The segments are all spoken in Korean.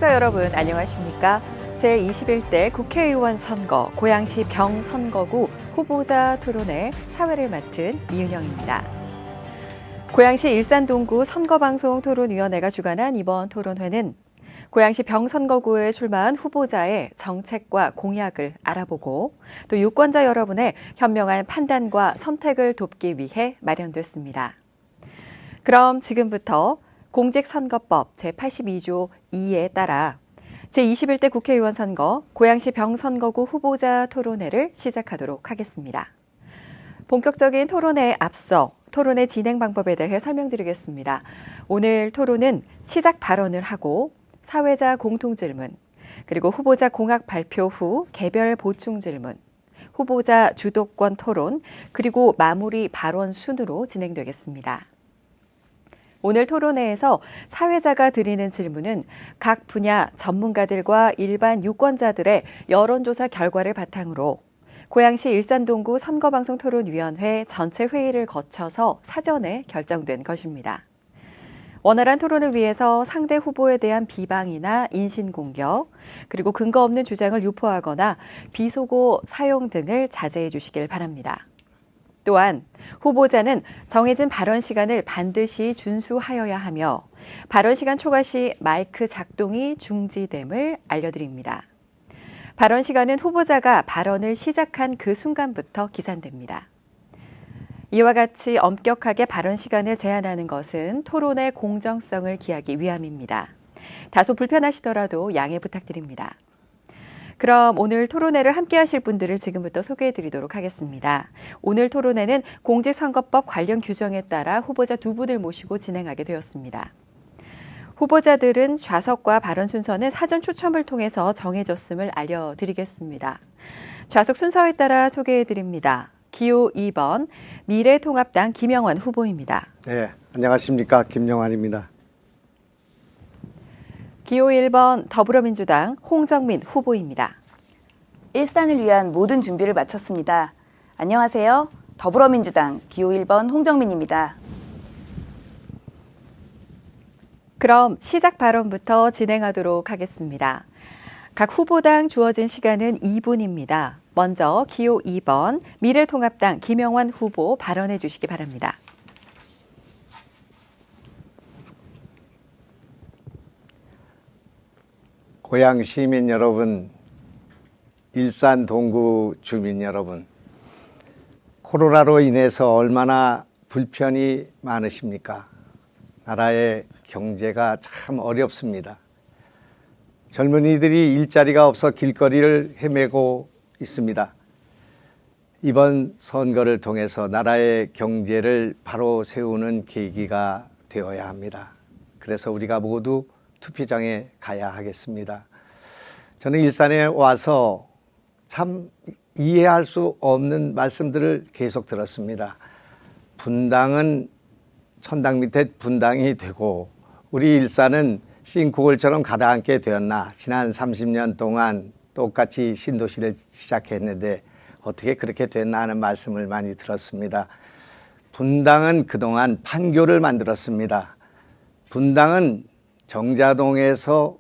시청자 여러분 안녕하십니까? 제21대 국회의원 선거 고양시 병선거구 후보자 토론회 사회를 맡은 이은영입니다. 고양시 일산동구 선거방송토론위원회가 주관한 이번 토론회는 고양시 병선거구에 출마한 후보자의 정책과 공약을 알아보고 또 유권자 여러분의 현명한 판단과 선택을 돕기 위해 마련됐습니다. 그럼 지금부터 공직선거법 제82조 2에 따라 제21대 국회의원 선거 고양시 병선거구 후보자 토론회를 시작하도록 하겠습니다. 본격적인 토론회에 앞서 토론회 진행 방법에 대해 설명드리겠습니다. 오늘 토론은 시작 발언을 하고 사회자 공통질문, 그리고 후보자 공약 발표 후 개별 보충 질문, 후보자 주도권 토론, 그리고 마무리 발언 순으로 진행되겠습니다. 오늘 토론회에서 사회자가 드리는 질문은 각 분야 전문가들과 일반 유권자들의 여론조사 결과를 바탕으로 고양시 일산동구 선거방송토론위원회 전체 회의를 거쳐서 사전에 결정된 것입니다. 원활한 토론을 위해서 상대 후보에 대한 비방이나 인신공격, 그리고 근거 없는 주장을 유포하거나 비속어 사용 등을 자제해 주시길 바랍니다. 또한 후보자는 정해진 발언 시간을 반드시 준수하여야 하며 발언 시간 초과 시 마이크 작동이 중지됨을 알려드립니다. 발언 시간은 후보자가 발언을 시작한 그 순간부터 기산됩니다. 이와 같이 엄격하게 발언 시간을 제한하는 것은 토론의 공정성을 기하기 위함입니다. 다소 불편하시더라도 양해 부탁드립니다. 그럼 오늘 토론회를 함께 하실 분들을 지금부터 소개해 드리도록 하겠습니다. 오늘 토론회는 공직선거법 관련 규정에 따라 후보자 두 분을 모시고 진행하게 되었습니다. 후보자들은 좌석과 발언 순서는 사전 추첨을 통해서 정해졌음을 알려드리겠습니다. 좌석 순서에 따라 소개해 드립니다. 기호 2번 미래통합당 김영환 후보입니다. 네, 안녕하십니까. 김영환입니다. 기호 1번 더불어민주당 홍정민 후보입니다. 일산을 위한 모든 준비를 마쳤습니다. 안녕하세요. 더불어민주당 기호 1번 홍정민입니다. 그럼 시작 발언부터 진행하도록 하겠습니다. 각 후보당 주어진 시간은 2분입니다. 먼저 기호 2번 미래통합당 김영환 후보 발언해 주시기 바랍니다. 고양 시민 여러분, 일산 동구 주민 여러분, 코로나로 인해서 얼마나 불편이 많으십니까? 나라의 경제가 참 어렵습니다. 젊은이들이 일자리가 없어 길거리를 헤매고 있습니다. 이번 선거를 통해서 나라의 경제를 바로 세우는 계기가 되어야 합니다. 그래서 우리가 모두 투표장에 가야 하겠습니다. 저는 일산에 와서 참 이해할 수 없는 말씀들을 계속 들었습니다. 분당은 천당 밑에 분당이 되고 우리 일산은 싱크홀처럼 가다앉게 되었나. 지난 30년 동안 똑같이 신도시를 시작했는데 어떻게 그렇게 됐나 하는 말씀을 많이 들었습니다. 분당은 그동안 판교를 만들었습니다. 분당은 정자동에서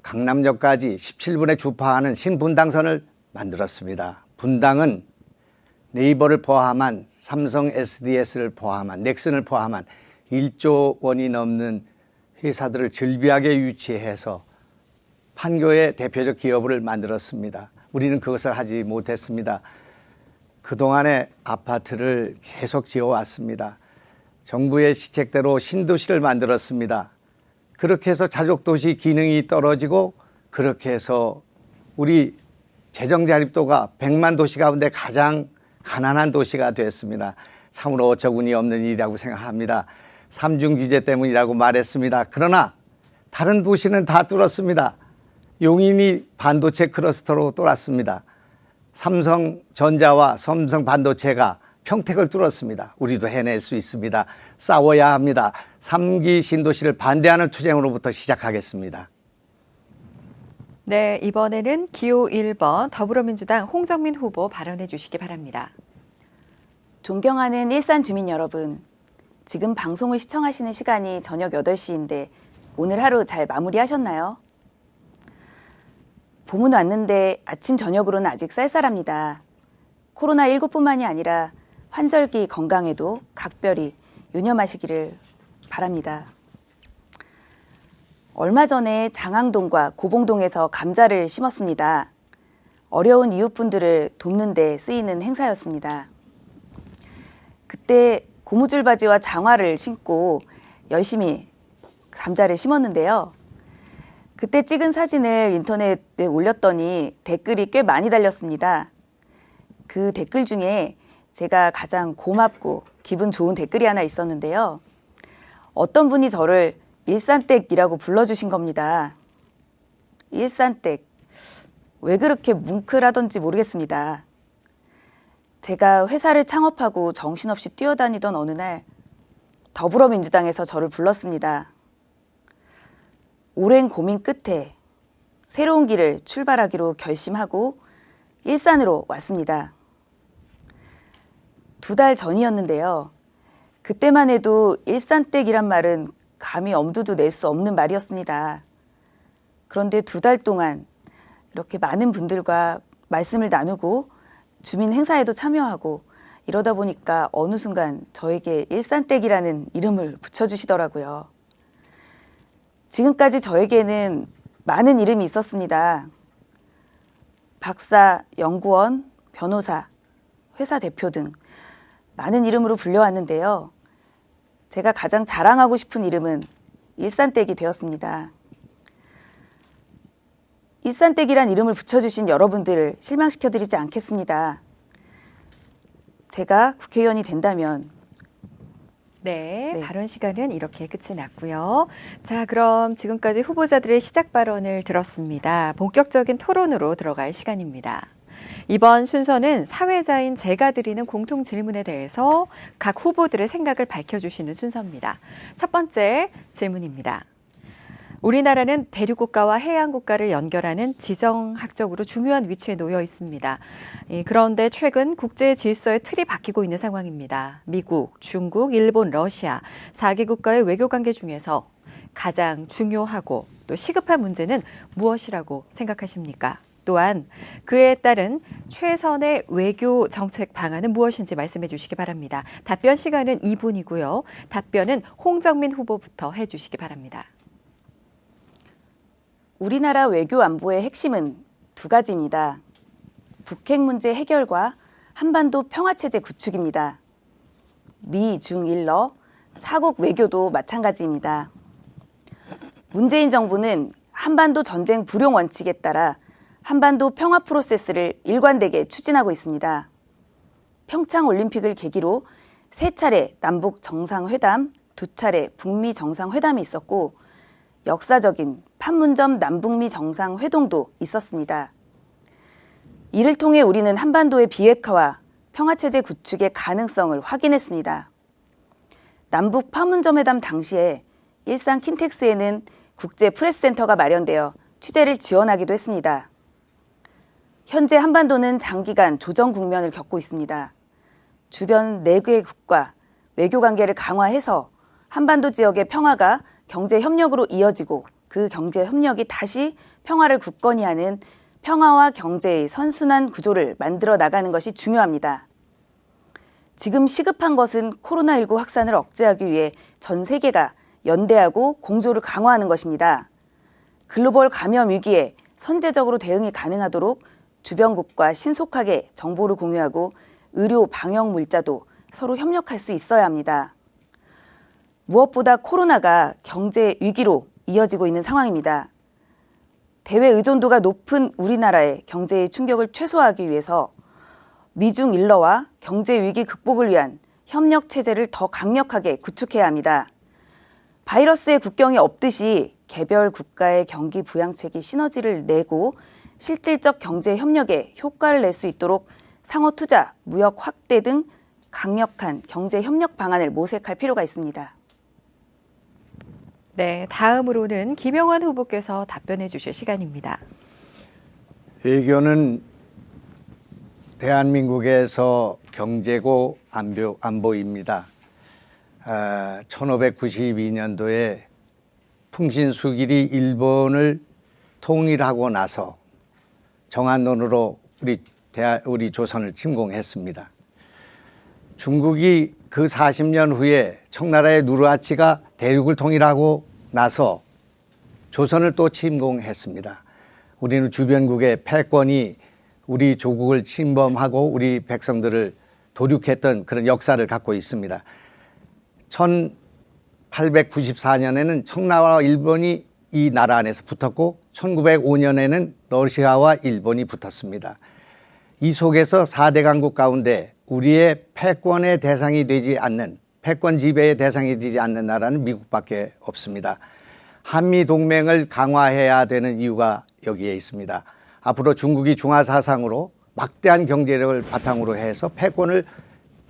강남역까지 17분에 주파하는 신분당선을 만들었습니다. 분당은 네이버를 포함한 삼성 SDS를 포함한 넥슨을 포함한 1조 원이 넘는 회사들을 즐비하게 유치해서 판교의 대표적 기업을 만들었습니다. 우리는 그것을 하지 못했습니다. 그동안에 아파트를 계속 지어왔습니다. 정부의 시책대로 신도시를 만들었습니다. 그렇게 해서 자족도시 기능이 떨어지고 그렇게 해서 우리 재정자립도가 100만 도시 가운데 가장 가난한 도시가 됐습니다. 참으로 어처구니 없는 일이라고 생각합니다. 삼중규제 때문이라고 말했습니다. 그러나 다른 도시는 다 뚫었습니다. 용인이 반도체 클러스터로 뚫었습니다. 삼성전자와 삼성반도체가 평택을 뚫었습니다. 우리도 해낼 수 있습니다. 싸워야 합니다. 3기 신도시를 반대하는 투쟁으로부터 시작하겠습니다. 네, 이번에는 기호 1번 더불어민주당 홍정민 후보 발언해 주시기 바랍니다. 존경하는 일산 주민 여러분, 지금 방송을 시청하시는 시간이 저녁 8시인데 오늘 하루 잘 마무리하셨나요? 봄은 왔는데 아침 저녁으로는 아직 쌀쌀합니다. 코로나19뿐만이 아니라 환절기 건강에도 각별히 유념하시기를 바랍니다. 얼마 전에 장항동과 고봉동에서 감자를 심었습니다. 어려운 이웃분들을 돕는 데 쓰이는 행사였습니다. 그때 고무줄 바지와 장화를 신고 열심히 감자를 심었는데요. 그때 찍은 사진을 인터넷에 올렸더니 댓글이 꽤 많이 달렸습니다. 그 댓글 중에 제가 가장 고맙고 기분 좋은 댓글이 하나 있었는데요. 어떤 분이 저를 일산댁이라고 불러주신 겁니다. 일산댁. 왜 그렇게 뭉클하던지 모르겠습니다. 제가 회사를 창업하고 정신없이 뛰어다니던 어느 날 더불어민주당에서 저를 불렀습니다. 오랜 고민 끝에 새로운 길을 출발하기로 결심하고 일산으로 왔습니다. 2달 전이었는데요. 그때만 해도 일산댁이란 말은 감히 엄두도 낼 수 없는 말이었습니다. 그런데 2달 동안 이렇게 많은 분들과 말씀을 나누고 주민 행사에도 참여하고 이러다 보니까 어느 순간 저에게 일산댁이라는 이름을 붙여주시더라고요. 지금까지 저에게는 많은 이름이 있었습니다. 박사, 연구원, 변호사, 회사 대표 등 많은 이름으로 불려왔는데요. 제가 가장 자랑하고 싶은 이름은 일산댁이 되었습니다. 일산댁이란 이름을 붙여주신 여러분들을 실망시켜드리지 않겠습니다. 제가 국회의원이 된다면 네, 발언 시간은 이렇게 끝이 났고요. 자, 그럼 지금까지 후보자들의 시작 발언을 들었습니다. 본격적인 토론으로 들어갈 시간입니다. 이번 순서는 사회자인 제가 드리는 공통 질문에 대해서 각 후보들의 생각을 밝혀주시는 순서입니다. 첫 번째 질문입니다. 우리나라는 대륙국가와 해양국가를 연결하는 지정학적으로 중요한 위치에 놓여 있습니다. 그런데 최근 국제 질서의 틀이 바뀌고 있는 상황입니다. 미국, 중국, 일본, 러시아 4개 국가의 외교관계 중에서 가장 중요하고 또 시급한 문제는 무엇이라고 생각하십니까? 또한 그에 따른 최선의 외교 정책 방안은 무엇인지 말씀해 주시기 바랍니다. 답변 시간은 2분이고요. 답변은 홍정민 후보부터 해 주시기 바랍니다. 우리나라 외교 안보의 핵심은 2가지입니다. 북핵 문제 해결과 한반도 평화체제 구축입니다. 미, 중, 일러, 4국 외교도 마찬가지입니다. 문재인 정부는 한반도 전쟁 불용 원칙에 따라 한반도 평화 프로세스를 일관되게 추진하고 있습니다. 평창올림픽을 계기로 3차례 남북 정상회담, 2차례 북미 정상회담이 있었고 역사적인 판문점 남북미 정상회동도 있었습니다. 이를 통해 우리는 한반도의 비핵화와 평화체제 구축의 가능성을 확인했습니다. 남북 판문점 회담 당시에 일산 킨텍스에는 국제 프레스센터가 마련되어 취재를 지원하기도 했습니다. 현재 한반도는 장기간 조정 국면을 겪고 있습니다. 주변 4개 국가 외교관계를 강화해서 한반도 지역의 평화가 경제협력으로 이어지고 그 경제협력이 다시 평화를 굳건히 하는 평화와 경제의 선순환 구조를 만들어 나가는 것이 중요합니다. 지금 시급한 것은 코로나19 확산을 억제하기 위해 전 세계가 연대하고 공조를 강화하는 것입니다. 글로벌 감염 위기에 선제적으로 대응이 가능하도록 주변국과 신속하게 정보를 공유하고 의료 방역 물자도 서로 협력할 수 있어야 합니다. 무엇보다 코로나가 경제 위기로 이어지고 있는 상황입니다. 대외 의존도가 높은 우리나라의 경제의 충격을 최소화하기 위해서 미중 일러와 경제 위기 극복을 위한 협력 체제를 더 강력하게 구축해야 합니다. 바이러스의 국경이 없듯이 개별 국가의 경기 부양책이 시너지를 내고 실질적 경제 협력에 효과를 낼 수 있도록 상호 투자, 무역 확대 등 강력한 경제 협력 방안을 모색할 필요가 있습니다. 네, 다음으로는 김영환 후보께서 답변해 주실 시간입니다. 외교는 대한민국에서 경제고 안보입니다. 1592년도에 풍신수길이 일본을 통일하고 나서 정한론으로 우리 조선을 침공했습니다. 중국이 그 40년 후에 청나라의 누르하치가 대륙을 통일하고 나서 조선을 또 침공했습니다. 우리는 주변국의 패권이 우리 조국을 침범하고 우리 백성들을 도륙했던 그런 역사를 갖고 있습니다. 1894년에는 청나라와 일본이 이 나라 안에서 붙었고 1905년에는 러시아와 일본이 붙었습니다. 이 속에서 4대 강국 가운데 우리의 패권의 대상이 되지 않는, 패권 지배의 대상이 되지 않는 나라는 미국밖에 없습니다. 한미동맹을 강화해야 되는 이유가 여기에 있습니다. 앞으로 중국이 중화사상으로 막대한 경제력을 바탕으로 해서 패권을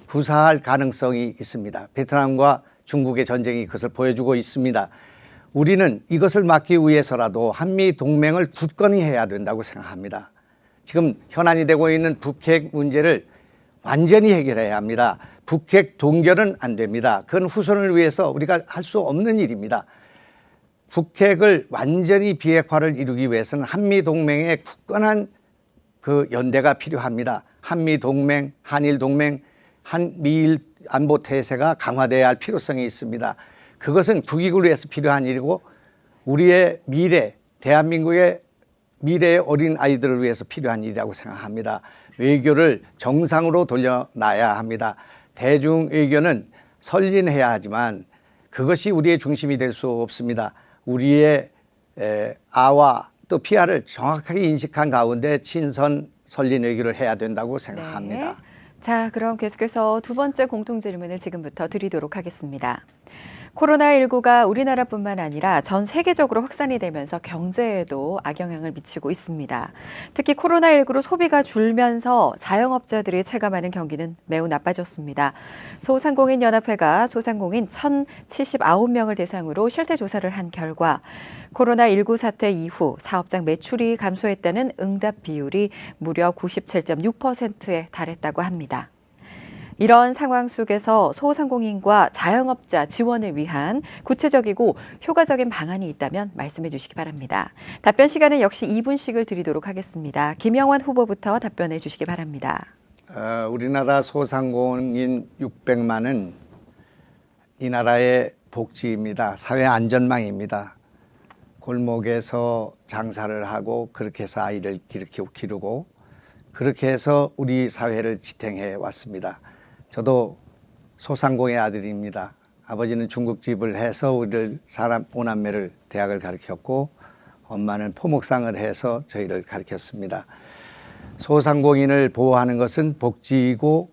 구사할 가능성이 있습니다. 베트남과 중국의 전쟁이 그것을 보여주고 있습니다. 우리는 이것을 막기 위해서라도 한미동맹을 굳건히 해야 된다고 생각합니다. 지금 현안이 되고 있는 북핵 문제를 완전히 해결해야 합니다. 북핵 동결은 안 됩니다. 그건 후손을 위해서 우리가 할 수 없는 일입니다. 북핵을 완전히 비핵화를 이루기 위해서는 한미동맹의 굳건한 그 연대가 필요합니다. 한미동맹, 한일동맹, 한미일 안보 태세가 강화되어야 할 필요성이 있습니다. 그것은 국익을 위해서 필요한 일이고 우리의 미래, 대한민국의 미래의 어린 아이들을 위해서 필요한 일이라고 생각합니다. 외교를 정상으로 돌려놔야 합니다. 대중 외교는 설린해야 하지만 그것이 우리의 중심이 될 수 없습니다. 우리의 아와 또 피아를 정확하게 인식한 가운데 친선 설린 외교를 해야 된다고 생각합니다. 네. 자, 그럼 계속해서 두 번째 공통 질문을 지금부터 드리도록 하겠습니다. 코로나19가 우리나라뿐만 아니라 전 세계적으로 확산이 되면서 경제에도 악영향을 미치고 있습니다. 특히 코로나19로 소비가 줄면서 자영업자들이 체감하는 경기는 매우 나빠졌습니다. 소상공인연합회가 소상공인 1,079명을 대상으로 실태조사를 한 결과 코로나19 사태 이후 사업장 매출이 감소했다는 응답 비율이 무려 97.6%에 달했다고 합니다. 이런 상황 속에서 소상공인과 자영업자 지원을 위한 구체적이고 효과적인 방안이 있다면 말씀해 주시기 바랍니다. 답변 시간은 역시 2분씩을 드리도록 하겠습니다. 김영환 후보부터 답변해 주시기 바랍니다. 우리나라 소상공인 600만은 이 나라의 복지입니다. 사회 안전망입니다. 골목에서 장사를 하고 그렇게 해서 아이를 기르고 그렇게 해서 우리 사회를 지탱해 왔습니다. 저도 소상공의 아들입니다. 아버지는 중국집을 해서 우리를 사람 5남매를 대학을 가르쳤고 엄마는 포목상을 해서 저희를 가르쳤습니다. 소상공인을 보호하는 것은 복지이고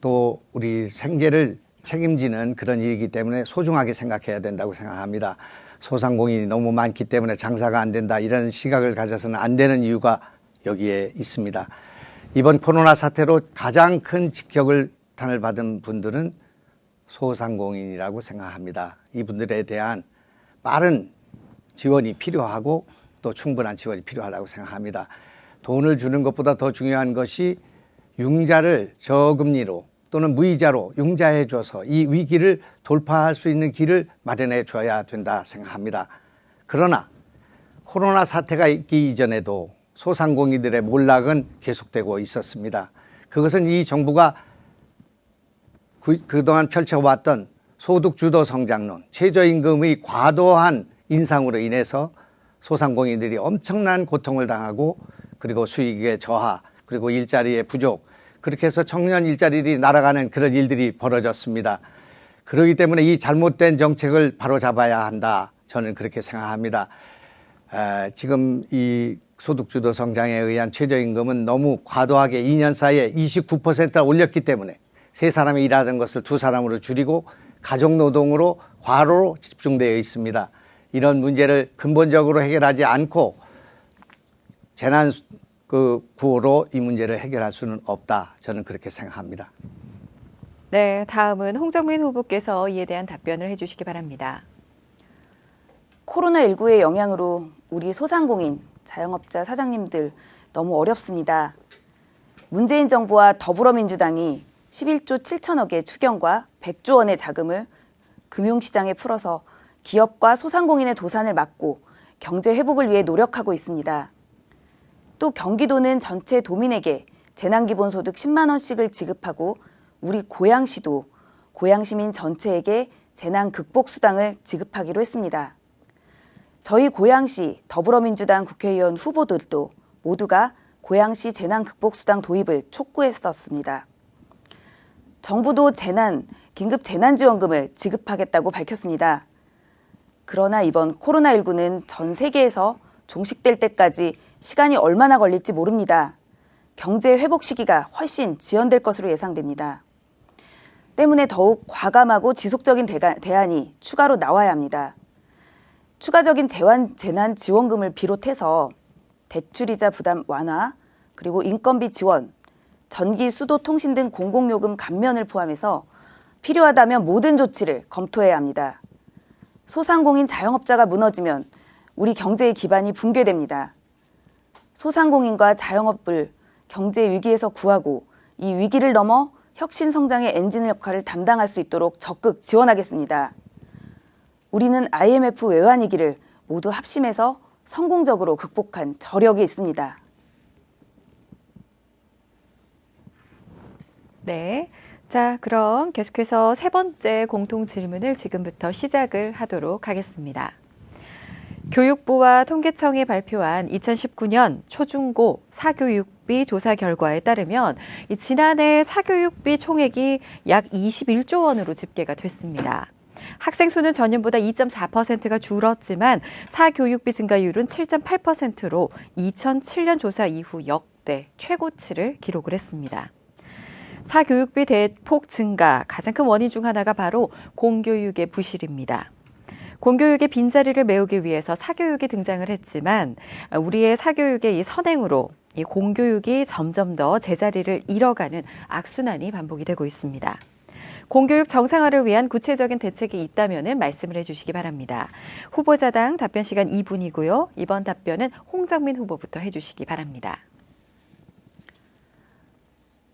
또 우리 생계를 책임지는 그런 일이기 때문에 소중하게 생각해야 된다고 생각합니다. 소상공인이 너무 많기 때문에 장사가 안 된다 이런 시각을 가져서는 안 되는 이유가 여기에 있습니다. 이번 코로나 사태로 가장 큰 직격을 탄을 받은 분들은 소상공인이라고 생각합니다. 이분들에 대한 빠른 지원이 필요하고 또 충분한 지원이 필요하다고 생각합니다. 돈을 주는 것보다 더 중요한 것이 융자를 저금리로 또는 무이자로 융자해 줘서 이 위기를 돌파할 수 있는 길을 마련해 줘야 된다 생각합니다. 그러나 코로나 사태가 있기 이전에도 소상공인들의 몰락은 계속되고 있었습니다. 그것은 이 정부가 그동안 펼쳐왔던 소득주도 성장론, 최저임금의 과도한 인상으로 인해서 소상공인들이 엄청난 고통을 당하고 그리고 수익의 저하, 그리고 일자리의 부족, 그렇게 해서 청년 일자리들이 날아가는 그런 일들이 벌어졌습니다. 그렇기 때문에 이 잘못된 정책을 바로잡아야 한다. 저는 그렇게 생각합니다. 지금 이 소득주도 성장에 의한 최저임금은 너무 과도하게 2년 사이에 29%나 올렸기 때문에 세 사람이 일하던 것을 두 사람으로 줄이고 가족노동으로 과로로 집중되어 있습니다. 이런 문제를 근본적으로 해결하지 않고 재난 구호로 이 문제를 해결할 수는 없다. 저는 그렇게 생각합니다. 네, 다음은 홍정민 후보께서 이에 대한 답변을 해주시기 바랍니다. 코로나19의 영향으로 우리 소상공인, 자영업자 사장님들 너무 어렵습니다. 문재인 정부와 더불어민주당이 11조 7천억의 추경과 100조 원의 자금을 금융시장에 풀어서 기업과 소상공인의 도산을 막고 경제 회복을 위해 노력하고 있습니다. 또 경기도는 전체 도민에게 재난기본소득 10만 원씩을 지급하고 우리 고양시도 고양시민 전체에게 재난극복수당을 지급하기로 했습니다. 저희 고양시 더불어민주당 국회의원 후보들도 모두가 고양시 재난극복수당 도입을 촉구했었습니다. 정부도 긴급재난지원금을 지급하겠다고 밝혔습니다. 그러나 이번 코로나19는 전 세계에서 종식될 때까지 시간이 얼마나 걸릴지 모릅니다. 경제 회복 시기가 훨씬 지연될 것으로 예상됩니다. 때문에 더욱 과감하고 지속적인 대안이 추가로 나와야 합니다. 추가적인 재난지원금을 비롯해서 대출이자 부담 완화, 그리고 인건비 지원, 전기, 수도, 통신 등 공공요금 감면을 포함해서 필요하다면 모든 조치를 검토해야 합니다. 소상공인 자영업자가 무너지면 우리 경제의 기반이 붕괴됩니다. 소상공인과 자영업을 경제 위기에서 구하고 이 위기를 넘어 혁신 성장의 엔진 역할을 담당할 수 있도록 적극 지원하겠습니다. 우리는 IMF 외환위기를 모두 합심해서 성공적으로 극복한 저력이 있습니다. 네. 자, 그럼 계속해서 세 번째 공통 질문을 지금부터 시작을 하도록 하겠습니다. 교육부와 통계청이 발표한 2019년 초중고 사교육비 조사 결과에 따르면 지난해 사교육비 총액이 약 21조 원으로 집계가 됐습니다. 학생 수는 전년보다 2.4%가 줄었지만 사교육비 증가율은 7.8%로 2007년 조사 이후 역대 최고치를 기록을 했습니다. 사교육비 대폭 증가 가장 큰 원인 중 하나가 바로 공교육의 부실입니다. 공교육의 빈자리를 메우기 위해서 사교육이 등장을 했지만 우리의 사교육의 이 선행으로 이 공교육이 점점 더 제자리를 잃어가는 악순환이 반복이 되고 있습니다. 공교육 정상화를 위한 구체적인 대책이 있다면 말씀을 해주시기 바랍니다. 후보자당 답변 시간 2분이고요. 이번 답변은 홍정민 후보부터 해주시기 바랍니다.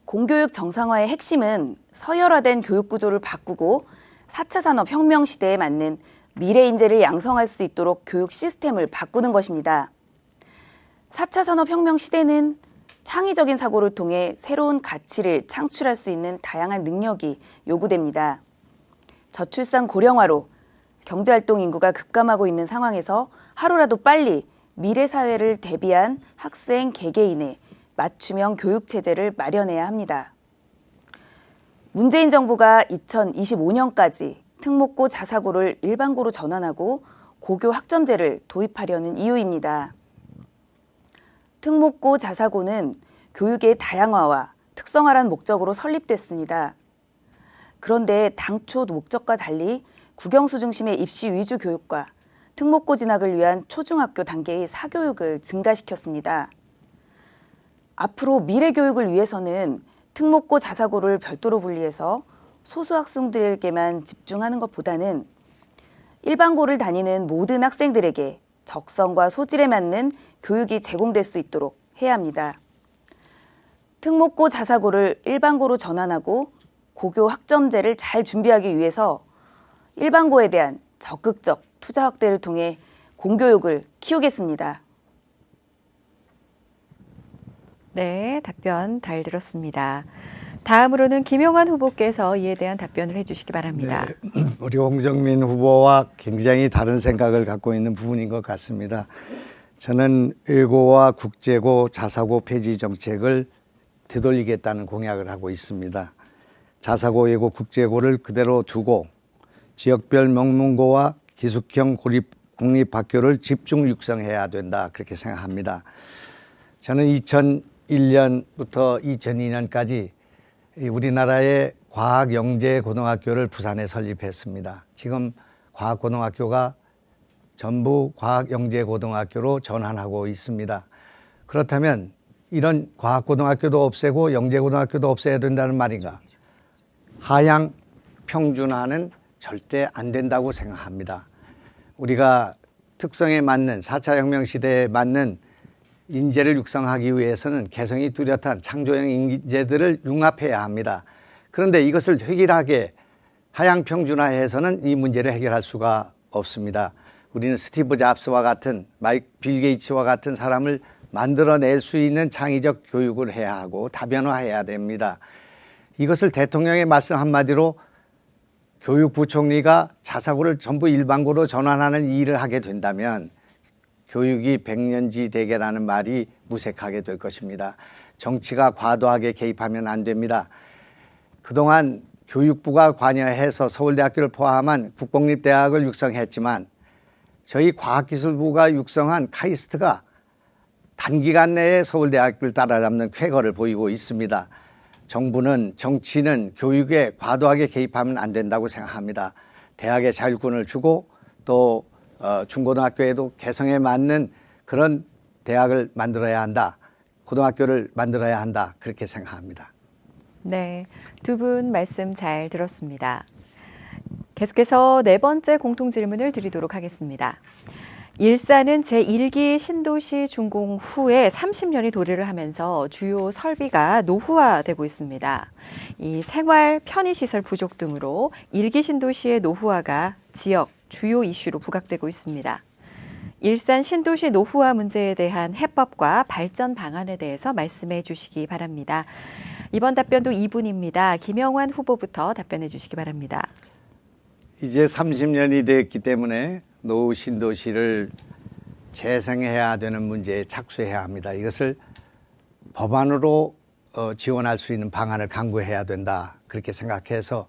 공교육 정상화의 핵심은 서열화된 교육 구조를 바꾸고 4차 산업혁명 시대에 맞는 미래 인재를 양성할 수 있도록 교육 시스템을 바꾸는 것입니다. 4차 산업혁명 시대는 창의적인 사고를 통해 새로운 가치를 창출할 수 있는 다양한 능력이 요구됩니다. 저출산 고령화로 경제활동 인구가 급감하고 있는 상황에서 하루라도 빨리 미래 사회를 대비한 학생 개개인의 맞춤형 교육체제를 마련해야 합니다. 문재인 정부가 2025년까지 특목고 자사고를 일반고로 전환하고 고교 학점제를 도입하려는 이유입니다. 특목고 자사고는 교육의 다양화와 특성화란 목적으로 설립됐습니다. 그런데 당초 목적과 달리 국영수 중심의 입시 위주 교육과 특목고 진학을 위한 초중학교 단계의 사교육을 증가시켰습니다. 앞으로 미래 교육을 위해서는 특목고 자사고를 별도로 분리해서 소수 학생들에게만 집중하는 것보다는 일반고를 다니는 모든 학생들에게 적성과 소질에 맞는 교육이 제공될 수 있도록 해야 합니다. 특목고 자사고를 일반고로 전환하고 고교 학점제를 잘 준비하기 위해서 일반고에 대한 적극적 투자 확대를 통해 공교육을 키우겠습니다. 네, 답변 잘 들었습니다. 다음으로는 김용환 후보께서 이에 대한 답변을 해주시기 바랍니다. 네, 우리 홍정민 후보와 굉장히 다른 생각을 갖고 있는 부분인 것 같습니다. 저는 외고와 국제고 자사고 폐지 정책을 되돌리겠다는 공약을 하고 있습니다. 자사고, 외고, 국제고를 그대로 두고 지역별 명문고와 기숙형 공립학교를 집중 육성해야 된다, 그렇게 생각합니다. 저는 2001년부터 2002년까지 우리나라의 과학영재고등학교를 부산에 설립했습니다. 지금 과학고등학교가 전부 과학영재고등학교로 전환하고 있습니다. 그렇다면 이런 과학고등학교도 없애고 영재고등학교도 없애야 된다는 말인가? 하향 평준화는 절대 안 된다고 생각합니다. 우리가 특성에 맞는 4차 혁명 시대에 맞는 인재를 육성하기 위해서는 개성이 뚜렷한 창조형 인재들을 융합해야 합니다. 그런데 이것을 획일하게 하향 평준화해서는 이 문제를 해결할 수가 없습니다. 우리는 스티브 잡스와 같은 빌 게이츠와 같은 사람을 만들어낼 수 있는 창의적 교육을 해야 하고 다변화해야 됩니다. 이것을 대통령의 말씀 한마디로 교육부총리가 자사고를 전부 일반고로 전환하는 일을 하게 된다면 교육이 백년지 대계라는 말이 무색하게 될 것입니다. 정치가 과도하게 개입하면 안 됩니다. 그동안 교육부가 관여해서 서울대학교를 포함한 국공립대학을 육성했지만 저희 과학기술부가 육성한 카이스트가 단기간 내에 서울대학교를 따라잡는 쾌거를 보이고 있습니다. 정부는 정치는 교육에 과도하게 개입하면 안 된다고 생각합니다. 대학에 자율권을 주고 또 중고등학교에도 개성에 맞는 그런 대학을 만들어야 한다. 고등학교를 만들어야 한다. 그렇게 생각합니다. 네, 두 분 말씀 잘 들었습니다. 계속해서 네 번째 공통 질문을 드리도록 하겠습니다. 일산은 제1기 신도시 준공 후에 30년이 도래를 하면서 주요 설비가 노후화되고 있습니다. 이 생활 편의시설 부족 등으로 1기 신도시의 노후화가 지역 주요 이슈로 부각되고 있습니다. 일산 신도시 노후화 문제에 대한 해법과 발전 방안에 대해서 말씀해 주시기 바랍니다. 이번 답변도 2분입니다. 김영환 후보부터 답변해 주시기 바랍니다. 이제 30년이 됐기 때문에 노후 신도시를 재생해야 되는 문제에 착수해야 합니다. 이것을 법안으로 지원할 수 있는 방안을 강구해야 된다. 그렇게 생각해서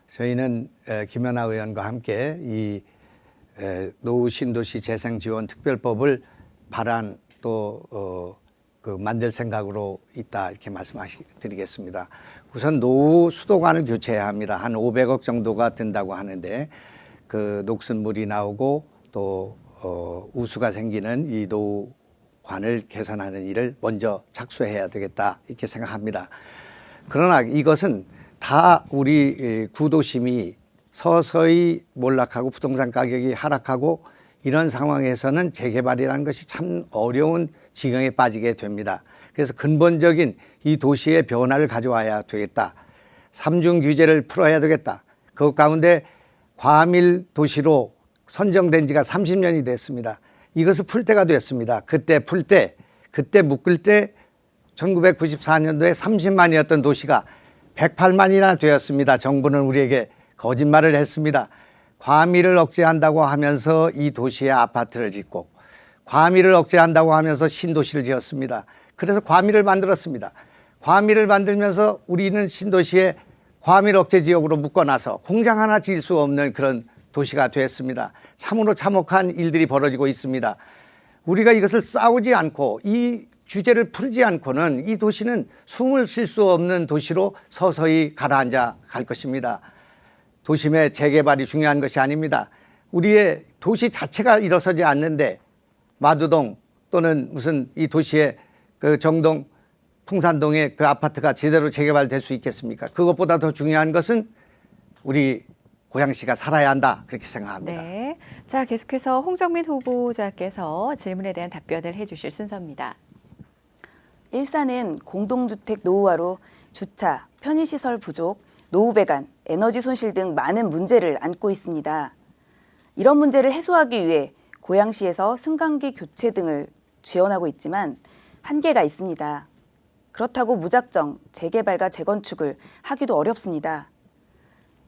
저희는 김연아 의원과 함께 이 노후 신도시 재생 지원 특별법을 발안 또 만들 생각으로 있다 이렇게 말씀드리겠습니다. 우선 노후 수도관을 교체해야 합니다. 한 500억 정도가 든다고 하는데 그 녹슨 물이 나오고 또 우수가 생기는 이 노후관을 개선하는 일을 먼저 착수해야 되겠다 이렇게 생각합니다. 그러나 이것은 다 우리 구도심이 서서히 몰락하고 부동산 가격이 하락하고 이런 상황에서는 재개발이라는 것이 참 어려운 지경에 빠지게 됩니다. 그래서 근본적인 이 도시의 변화를 가져와야 되겠다. 삼중 규제를 풀어야 되겠다. 그 가운데 과밀 도시로 선정된 지가 30년이 됐습니다. 이것을 풀 때가 됐습니다. 그때 묶을 때 1994년도에 30만이었던 도시가 108만이나 되었습니다. 정부는 우리에게 거짓말을 했습니다. 과밀을 억제한다고 하면서 이 도시에 아파트를 짓고 과밀을 억제한다고 하면서 신도시를 지었습니다. 그래서 과밀을 만들었습니다. 과밀을 만들면서 우리는 신도시에 과밀 억제 지역으로 묶어놔서 공장 하나 지을 수 없는 그런 도시가 되었습니다. 참으로 참혹한 일들이 벌어지고 있습니다. 우리가 이것을 싸우지 않고 이 규제를 풀지 않고는 이 도시는 숨을 쉴 수 없는 도시로 서서히 가라앉아 갈 것입니다. 도심의 재개발이 중요한 것이 아닙니다. 우리의 도시 자체가 일어서지 않는데 마두동 또는 무슨 이 도시의 그 정동 풍산동의 그 아파트가 제대로 재개발될 수 있겠습니까? 그것보다 더 중요한 것은 우리 고양시가 살아야 한다 그렇게 생각합니다. 네, 자 계속해서 홍정민 후보자께서 질문에 대한 답변을 해주실 순서입니다. 일산은 공동주택 노후화로 주차, 편의시설 부족, 노후 배관, 에너지 손실 등 많은 문제를 안고 있습니다. 이런 문제를 해소하기 위해 고양시에서 승강기 교체 등을 지원하고 있지만 한계가 있습니다. 그렇다고 무작정 재개발과 재건축을 하기도 어렵습니다.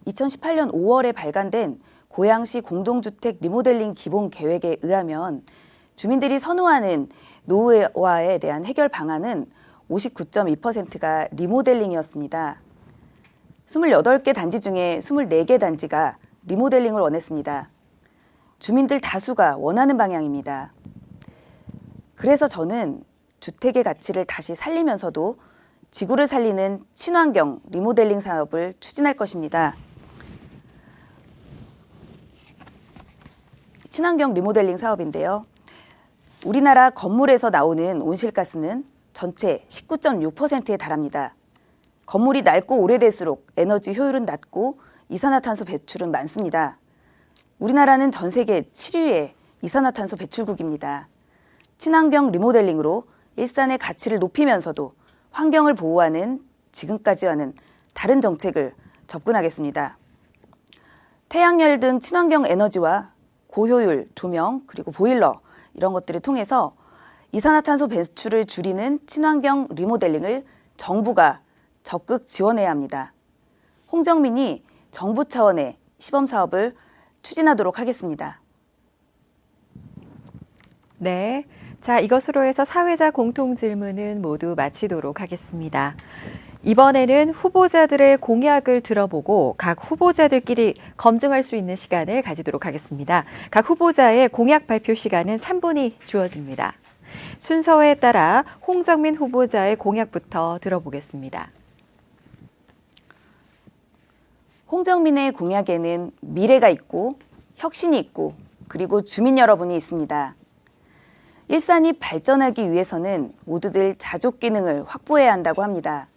2018년 5월에 발간된 고양시 공동주택 리모델링 기본 계획에 의하면 주민들이 선호하는 노후화에 대한 해결 방안은 59.2%가 리모델링이었습니다. 28개 단지 중에 24개 단지가 리모델링을 원했습니다. 주민들 다수가 원하는 방향입니다. 그래서 저는 주택의 가치를 다시 살리면서도 지구를 살리는 친환경 리모델링 사업을 추진할 것입니다. 친환경 리모델링 사업인데요. 우리나라 건물에서 나오는 온실가스는 전체 19.6%에 달합니다. 건물이 낡고 오래될수록 에너지 효율은 낮고 이산화탄소 배출은 많습니다. 우리나라는 전 세계 7위의 이산화탄소 배출국입니다. 친환경 리모델링으로 일산의 가치를 높이면서도 환경을 보호하는 지금까지와는 다른 정책을 접근하겠습니다. 태양열 등 친환경 에너지와 고효율 조명 그리고 보일러 이런 것들을 통해서 이산화탄소 배출을 줄이는 친환경 리모델링을 정부가 적극 지원해야 합니다. 홍정민이 정부 차원의 시범 사업을 추진하도록 하겠습니다. 네. 자, 이것으로 해서 사회자 공통 질문은 모두 마치도록 하겠습니다. 이번에는 후보자들의 공약을 들어보고 각 후보자들끼리 검증할 수 있는 시간을 가지도록 하겠습니다. 각 후보자의 공약 발표 시간은 3분이 주어집니다. 순서에 따라 홍정민 후보자의 공약부터 들어보겠습니다. 홍정민의 공약에는 미래가 있고 혁신이 있고 그리고 주민 여러분이 있습니다. 일산이 발전하기 위해서는 모두들 자족 기능을 확보해야 한다고 합니다.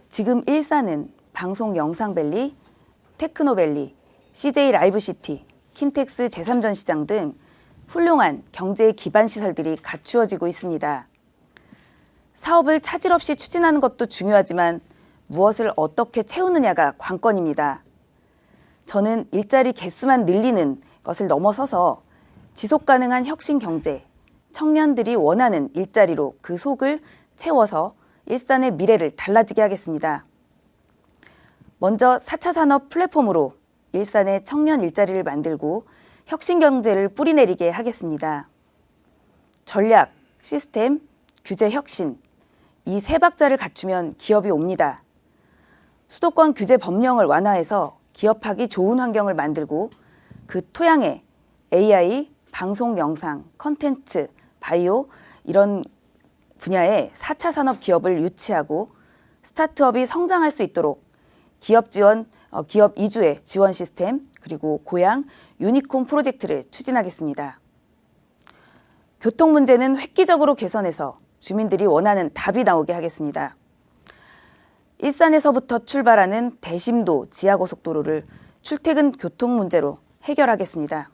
지금 일산은 방송 영상밸리, 테크노밸리, CJ 라이브시티, 킨텍스 제3전시장 등 훌륭한 경제 기반 시설들이 갖추어지고 있습니다. 사업을 차질 없이 추진하는 것도 중요하지만 무엇을 어떻게 채우느냐가 관건입니다. 저는 일자리 개수만 늘리는 것을 넘어서서 지속 가능한 혁신 경제, 청년들이 원하는 일자리로 그 속을 채워서 일산의 미래를 달라지게 하겠습니다. 먼저 4차 산업 플랫폼으로 일산의 청년 일자리를 만들고 혁신 경제를 뿌리내리게 하겠습니다. 전략, 시스템, 규제 혁신, 이 세 박자를 갖추면 기업이 옵니다. 수도권 규제 법령을 완화해서 기업하기 좋은 환경을 만들고 그 토양에 AI, 방송 영상, 컨텐츠, 바이오 이런 분야의 4차 산업 기업을 유치하고 스타트업이 성장할 수 있도록 기업 이주의 지원 시스템 그리고 고양 유니콘 프로젝트를 추진하겠습니다. 교통 문제는 획기적으로 개선해서 주민들이 원하는 답이 나오게 하겠습니다. 일산에서부터 출발하는 대심도 지하고속도로를 출퇴근 교통 문제로 해결하겠습니다.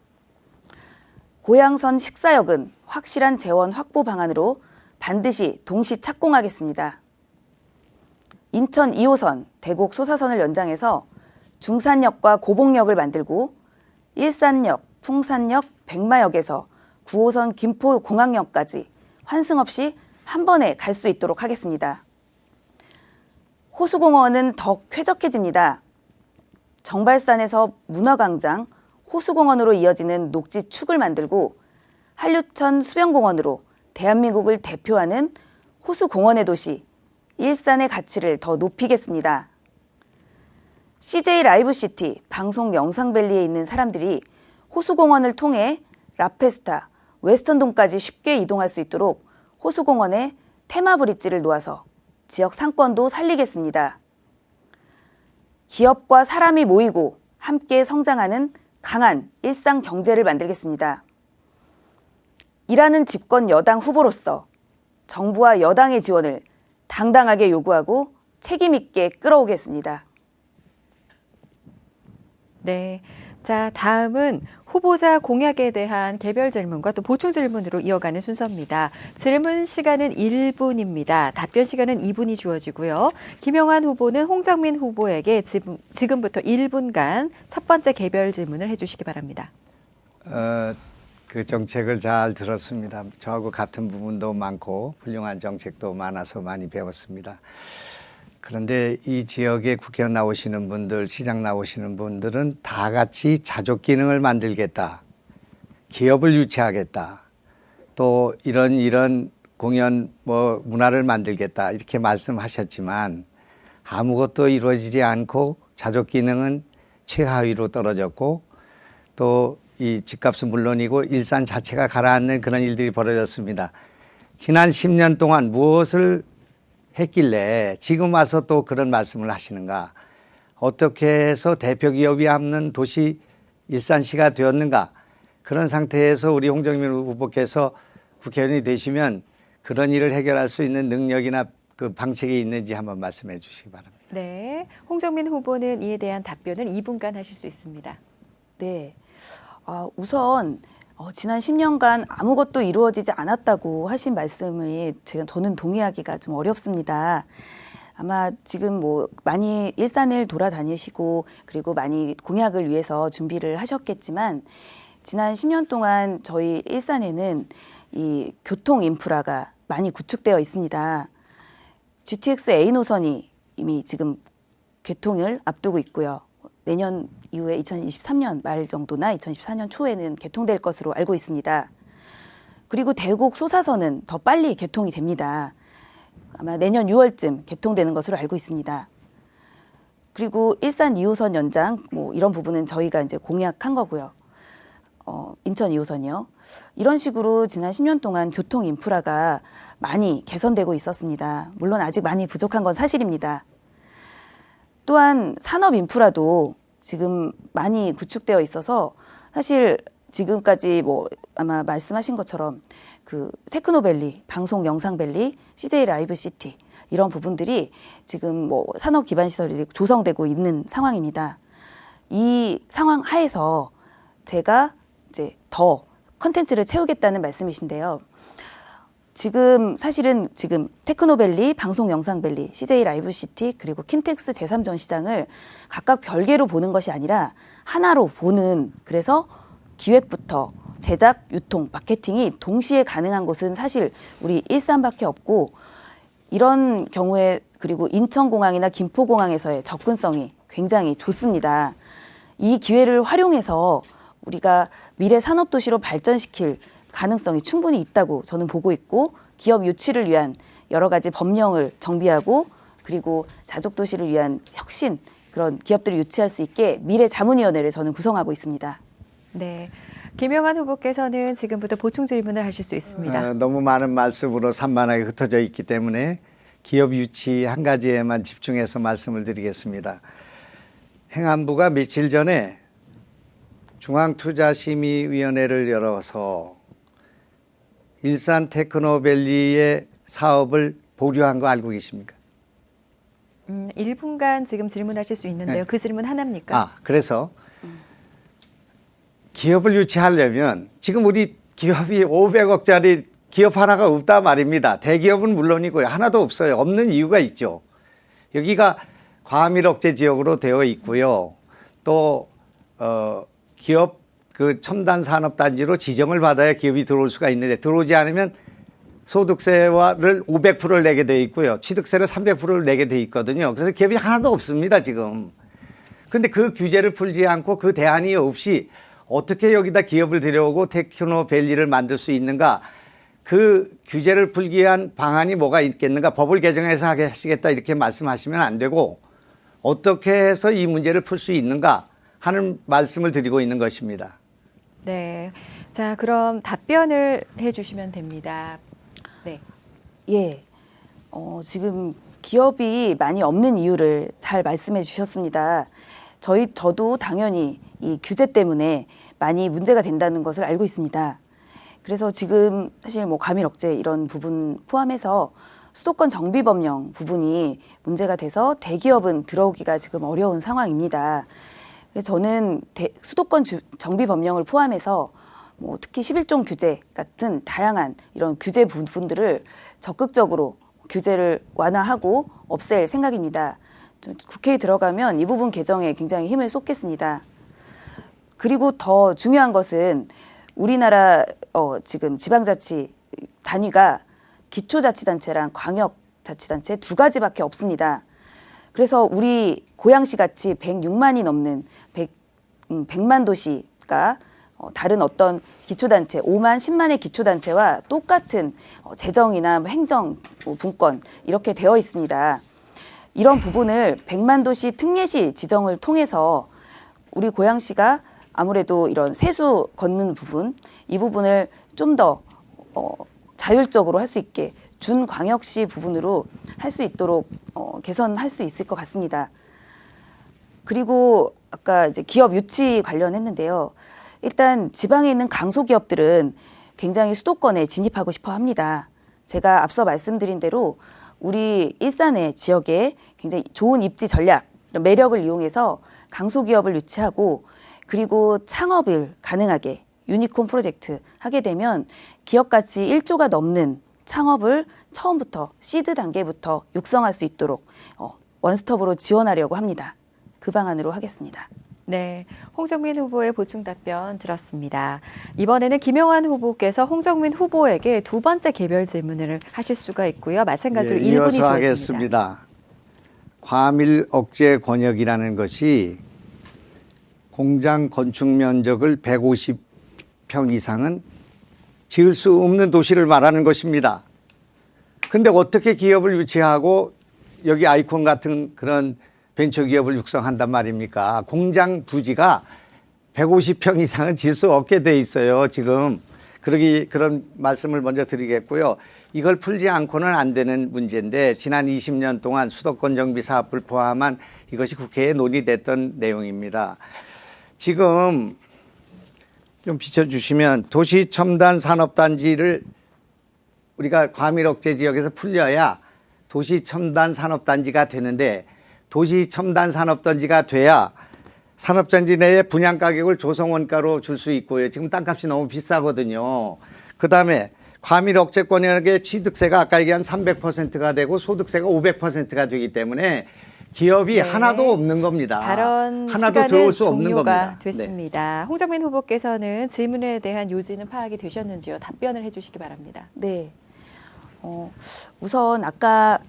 고양선 식사역은 확실한 재원 확보 방안으로 반드시 동시 착공하겠습니다. 인천 2호선 대곡 소사선을 연장해서 중산역과 고봉역을 만들고 일산역, 풍산역, 백마역에서 9호선 김포공항역까지 환승 없이 한 번에 갈 수 있도록 하겠습니다. 호수공원은 더 쾌적해집니다. 정발산에서 문화광장, 호수공원으로 이어지는 녹지축을 만들고 한류천 수변공원으로 대한민국을 대표하는 호수공원의 도시 일산의 가치를 더 높이겠습니다. CJ 라이브시티 방송 영상밸리에 있는 사람들이 호수공원을 통해 라페스타, 웨스턴동까지 쉽게 이동할 수 있도록 호수공원에 테마브릿지를 놓아서 지역 상권도 살리겠습니다. 기업과 사람이 모이고 함께 성장하는 강한 일산 경제를 만들겠습니다. 일하는 집권 여당 후보로서 정부와 여당의 지원을 당당하게 요구하고 책임 있게 끌어오겠습니다. 네. 자, 다음은 후보자 공약에 대한 개별 질문과 또 보충 질문으로 이어가는 순서입니다. 질문 시간은 1분입니다. 답변 시간은 2분이 주어지고요. 김영환 후보는 홍정민 후보에게 지금부터 1분간 첫 번째 개별 질문을 해주시기 바랍니다. 그 정책을 잘 들었습니다. 저하고 같은 부분도 많고 훌륭한 정책도 많아서 많이 배웠습니다. 그런데 이 지역에 국회의원 나오시는 분들, 시장 나오시는 분들은 다 같이 자족 기능을 만들겠다. 기업을 유치하겠다. 또 이런 공연 문화를 만들겠다. 이렇게 말씀하셨지만 아무것도 이루어지지 않고 자족 기능은 최하위로 떨어졌고 또 이 집값은 물론이고 일산 자체가 가라앉는 그런 일들이 벌어졌습니다. 지난 10년 동안 무엇을 했길래 지금 와서 또 그런 말씀을 하시는가? 어떻게 해서 대표 기업이 없는 도시 일산시가 되었는가? 그런 상태에서 우리 홍정민 후보께서 국회의원이 되시면 그런 일을 해결할 수 있는 능력이나 그 방책이 있는지 한번 말씀해 주시기 바랍니다. 네, 홍정민 후보는 이에 대한 답변을 2분간 하실 수 있습니다. 네, 우선 지난 10년간 아무것도 이루어지지 않았다고 하신 말씀에 저는 동의하기가 좀 어렵습니다. 아마 지금 많이 일산을 돌아다니시고 그리고 많이 공약을 위해서 준비를 하셨겠지만 지난 10년 동안 저희 일산에는 이 교통 인프라가 많이 구축되어 있습니다. GTX A 노선이 이미 지금 개통을 앞두고 있고요. 내년 이후에 2023년 말 정도나 2024년 초에는 개통될 것으로 알고 있습니다. 그리고 대곡 소사선은 더 빨리 개통이 됩니다. 아마 내년 6월쯤 개통되는 것으로 알고 있습니다. 그리고 일산 2호선 연장 뭐 이런 부분은 저희가 이제 공약한 거고요. 인천 2호선이요. 이런 식으로 지난 10년 동안 교통 인프라가 많이 개선되고 있었습니다. 물론 아직 많이 부족한 건 사실입니다. 또한 산업 인프라도 지금 많이 구축되어 있어서 사실 지금까지 뭐 아마 말씀하신 것처럼 그 테크노밸리, 방송 영상밸리, CJ 라이브 시티 이런 부분들이 지금 뭐 산업 기반 시설이 조성되고 있는 상황입니다. 이 상황 하에서 제가 이제 더 컨텐츠를 채우겠다는 말씀이신데요. 지금 사실은 지금 테크노밸리, 방송 영상밸리, CJ 라이브 시티 그리고 킨텍스 제3전 시장을 각각 별개로 보는 것이 아니라 하나로 보는, 그래서 기획부터 제작, 유통, 마케팅이 동시에 가능한 곳은 사실 우리 일산밖에 없고, 이런 경우에 그리고 인천공항이나 김포공항에서의 접근성이 굉장히 좋습니다. 이 기회를 활용해서 우리가 미래 산업도시로 발전시킬 가능성이 충분히 있다고 저는 보고 있고, 기업 유치를 위한 여러 가지 법령을 정비하고 그리고 자족도시를 위한 혁신, 그런 기업들을 유치할 수 있게 미래자문위원회를 저는 구성하고 있습니다. 네. 김영환 후보께서는 지금부터 보충 질문을 하실 수 있습니다. 너무 많은 말씀으로 산만하게 흩어져 있기 때문에 기업 유치 한 가지에만 집중해서 말씀을 드리겠습니다. 행안부가 며칠 전에 중앙투자심의위원회를 열어서 일산 테크노밸리의 사업을 보류한 거 알고 계십니까? 1분간 지금 질문하실 수 있는데요. 네. 그 질문 하나입니까? 그래서 기업을 유치하려면 지금 우리 기업이 500억짜리 기업 하나가 없다 말입니다. 대기업은 물론이고요. 하나도 없어요. 없는 이유가 있죠. 여기가 과밀억제 지역으로 되어 있고요. 또 기업 그 첨단 산업단지로 지정을 받아야 기업이 들어올 수가 있는데, 들어오지 않으면 소득세를 500%를 내게 돼 있고요. 취득세를 300%를 내게 돼 있거든요. 그래서 기업이 하나도 없습니다, 지금. 근데 그 규제를 풀지 않고 그 대안이 없이 어떻게 여기다 기업을 들여오고 테크노밸리를 만들 수 있는가, 그 규제를 풀기 위한 방안이 뭐가 있겠는가, 법을 개정해서 하시겠다 이렇게 말씀하시면 안 되고, 어떻게 해서 이 문제를 풀 수 있는가 하는 말씀을 드리고 있는 것입니다. 네. 자, 그럼 답변을 해주시면 됩니다. 네. 예. 지금 기업이 많이 없는 이유를 잘 말씀해 주셨습니다. 저도 당연히 이 규제 때문에 많이 문제가 된다는 것을 알고 있습니다. 그래서 지금 사실 뭐 과밀억제 이런 부분 포함해서 수도권 정비법령 부분이 문제가 돼서 대기업은 들어오기가 지금 어려운 상황입니다. 그래서 저는 수도권 정비법령을 포함해서 뭐 특히 11종 규제 같은 다양한 이런 규제 부분들을 적극적으로 규제를 완화하고 없앨 생각입니다. 국회에 들어가면 이 부분 개정에 굉장히 힘을 쏟겠습니다. 그리고 더 중요한 것은 우리나라 지금 지방자치 단위가 기초자치단체랑 광역자치단체 두 가지밖에 없습니다. 그래서 우리 고양시 같이 106만이 넘는 100만 도시가 다른 어떤 기초단체, 5만, 10만의 기초단체와 똑같은 재정이나 행정, 분권 이렇게 되어 있습니다. 이런 부분을 100만 도시 특례시 지정을 통해서 우리 고양시가 아무래도 이런 세수 걷는 부분, 이 부분을 좀 더 자율적으로 할 수 있게 준광역시 부분으로 할 수 있도록 개선할 수 있을 것 같습니다. 그리고 아까 이제 기업 유치 관련했는데요. 일단 지방에 있는 강소기업들은 굉장히 수도권에 진입하고 싶어 합니다. 제가 앞서 말씀드린 대로 우리 일산의 지역에 굉장히 좋은 입지 전략, 매력을 이용해서 강소기업을 유치하고 그리고 창업을 가능하게 유니콘 프로젝트 하게 되면 기업 가치 1조가 넘는 창업을 처음부터 시드 단계부터 육성할 수 있도록 원스톱으로 지원하려고 합니다. 그 방안으로 하겠습니다. 네, 홍정민 후보의 보충 답변 들었습니다. 이번에는 김영환 후보께서 홍정민 후보에게 두 번째 개별 질문을 하실 수가 있고요. 마찬가지로 1분이 이어서 주어집니다. 하겠습니다. 과밀 억제 권역이라는 것이 공장 건축 면적을 150평 이상은 지을 수 없는 도시를 말하는 것입니다. 근데 어떻게 기업을 유치하고 여기 아이콘 같은 그런 벤처기업을 육성한단 말입니까? 공장 부지가 150평 이상은 지을 수 없게 돼 있어요, 지금. 그런 말씀을 먼저 드리겠고요. 이걸 풀지 않고는 안 되는 문제인데 지난 20년 동안 수도권 정비 사업을 포함한 이것이 국회에 논의됐던 내용입니다. 지금 좀 비춰주시면 도시 첨단 산업단지를 우리가 과밀 억제 지역에서 풀려야 도시 첨단 산업단지가 되는데 도시 첨단 산업단지가 돼야 산업단지 내에 분양 가격을 조성원가로 줄 수 있고요. 지금 땅값이 너무 비싸거든요. 그다음에 과밀 억제 권역의 취득세가 아까 얘기한 300%가 되고 소득세가 500%가 되기 때문에 기업이 네. 하나도 없는 겁니다. 발언 하나도 들어올 수 시간은 없는 종료가 겁니다. 됐습니다. 홍정민 후보께서는 질문에 대한 요지는 파악이 되셨는지요? 답변을 해주시기 바랍니다. 네. 우선 아까